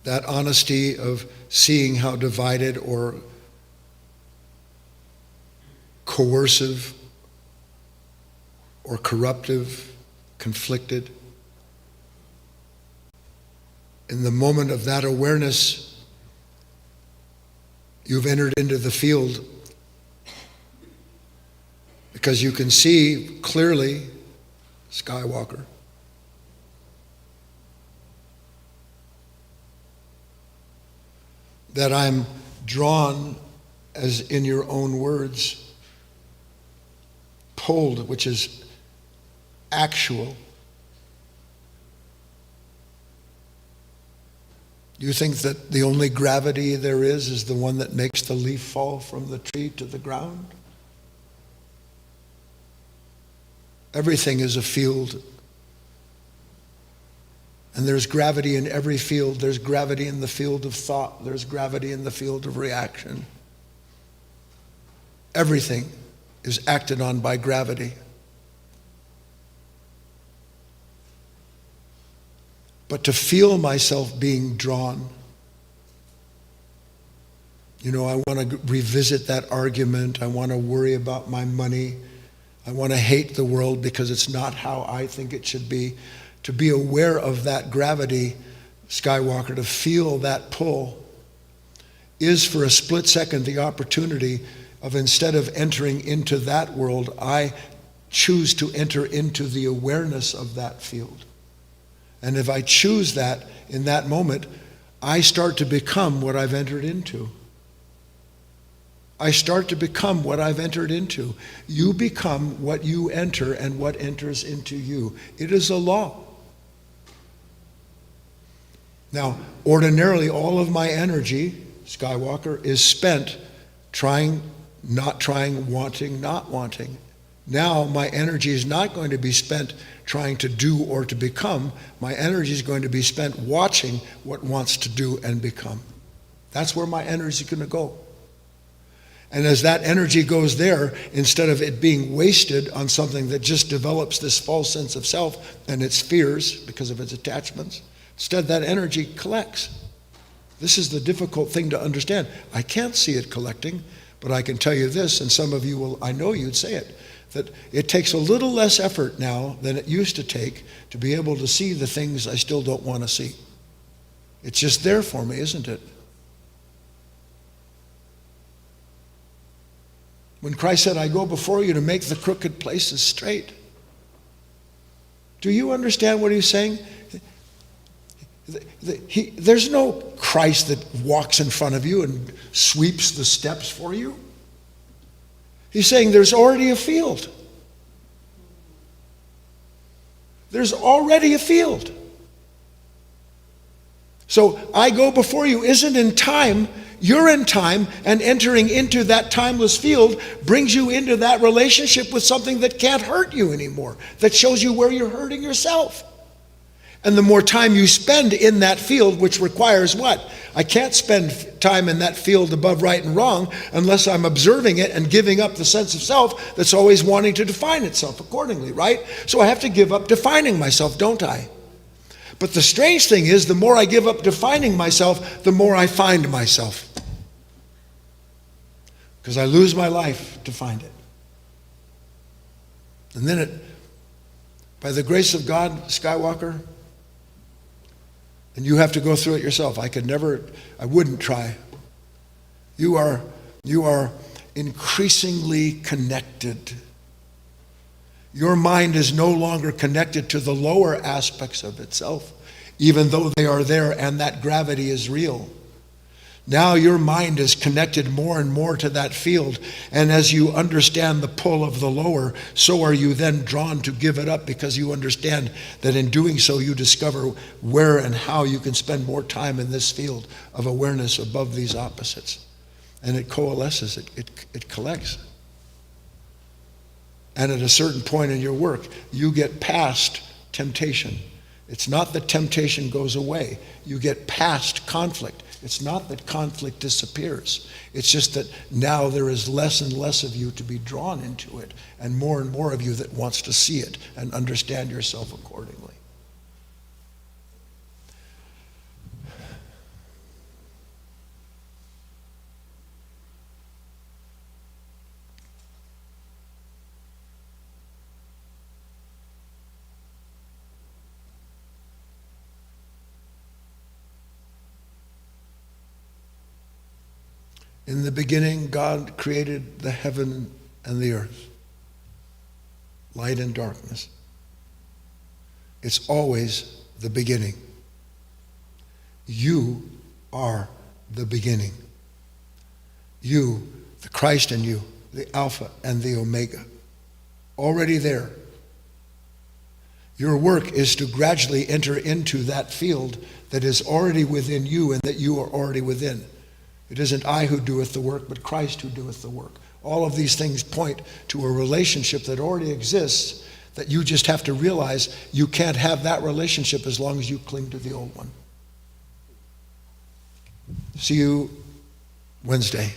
That honesty of seeing how divided or coercive or corruptive, conflicted. In the moment of that awareness, you've entered into the field, because you can see clearly, Skywalker, that I'm drawn, as in your own words, pulled, which is actual. Do you think that the only gravity there is the one that makes the leaf fall from the tree to the ground? Everything is a field. And there's gravity in every field. There's gravity in the field of thought. There's gravity in the field of reaction. Everything is acted on by gravity. But to feel myself being drawn, I want to revisit that argument. I want to worry about my money. I want to hate the world because it's not how I think it should be. To be aware of that gravity, Skywalker, to feel that pull, is for a split second the opportunity of, instead of entering into that world, I choose to enter into the awareness of that field. And if I choose that in that moment, I start to become what I've entered into. I start to become what I've entered into. You become what you enter and what enters into you. It is a law. Now, ordinarily, all of my energy, Skywalker, is spent trying, not trying, wanting, not wanting. Now, my energy is not going to be spent trying to do or to become. My energy is going to be spent watching what wants to do and become. That's where my energy is going to go. And as that energy goes there, instead of it being wasted on something that just develops this false sense of self and its fears because of its attachments, instead that energy collects. This is the difficult thing to understand. I can't see it collecting, but I can tell you this, and some of you will, I know you'd say it, that it takes a little less effort now than it used to take to be able to see the things I still don't want to see. It's just there for me, isn't it? When Christ said, I go before you to make the crooked places straight. Do you understand what he's saying? There's no Christ that walks in front of you and sweeps the steps for you. He's saying there's already a field. There's already a field. So I go before you isn't in time. You're in time, and entering into that timeless field brings you into that relationship with something that can't hurt you anymore, that shows you where you're hurting yourself. And the more time you spend in that field, which requires what? I can't spend time in that field above right and wrong unless I'm observing it and giving up the sense of self that's always wanting to define itself accordingly, right? So I have to give up defining myself, don't I? But the strange thing is, the more I give up defining myself, the more I find myself. Because I lose my life to find it. And then by the grace of God, Skywalker, and you have to go through it yourself. I wouldn't try. You are increasingly connected. Your mind is no longer connected to the lower aspects of itself, even though they are there and that gravity is real. Now your mind is connected more and more to that field, and as you understand the pull of the lower, so are you then drawn to give it up, because you understand that in doing so you discover where and how you can spend more time in this field of awareness above these opposites. And it coalesces, it collects. And at a certain point in your work, you get past temptation. It's not that temptation goes away. You get past conflict. It's not that conflict disappears. It's just that now there is less and less of you to be drawn into it, and more of you that wants to see it and understand yourself accordingly. In the beginning, God created the heaven and the earth, light and darkness. It's always the beginning. You are the beginning. You, the Christ in you, the Alpha and the Omega, already there. Your work is to gradually enter into that field that is already within you and that you are already within. It isn't I who doeth the work, but Christ who doeth the work. All of these things point to a relationship that already exists, that you just have to realize you can't have that relationship as long as you cling to the old one. See you Wednesday.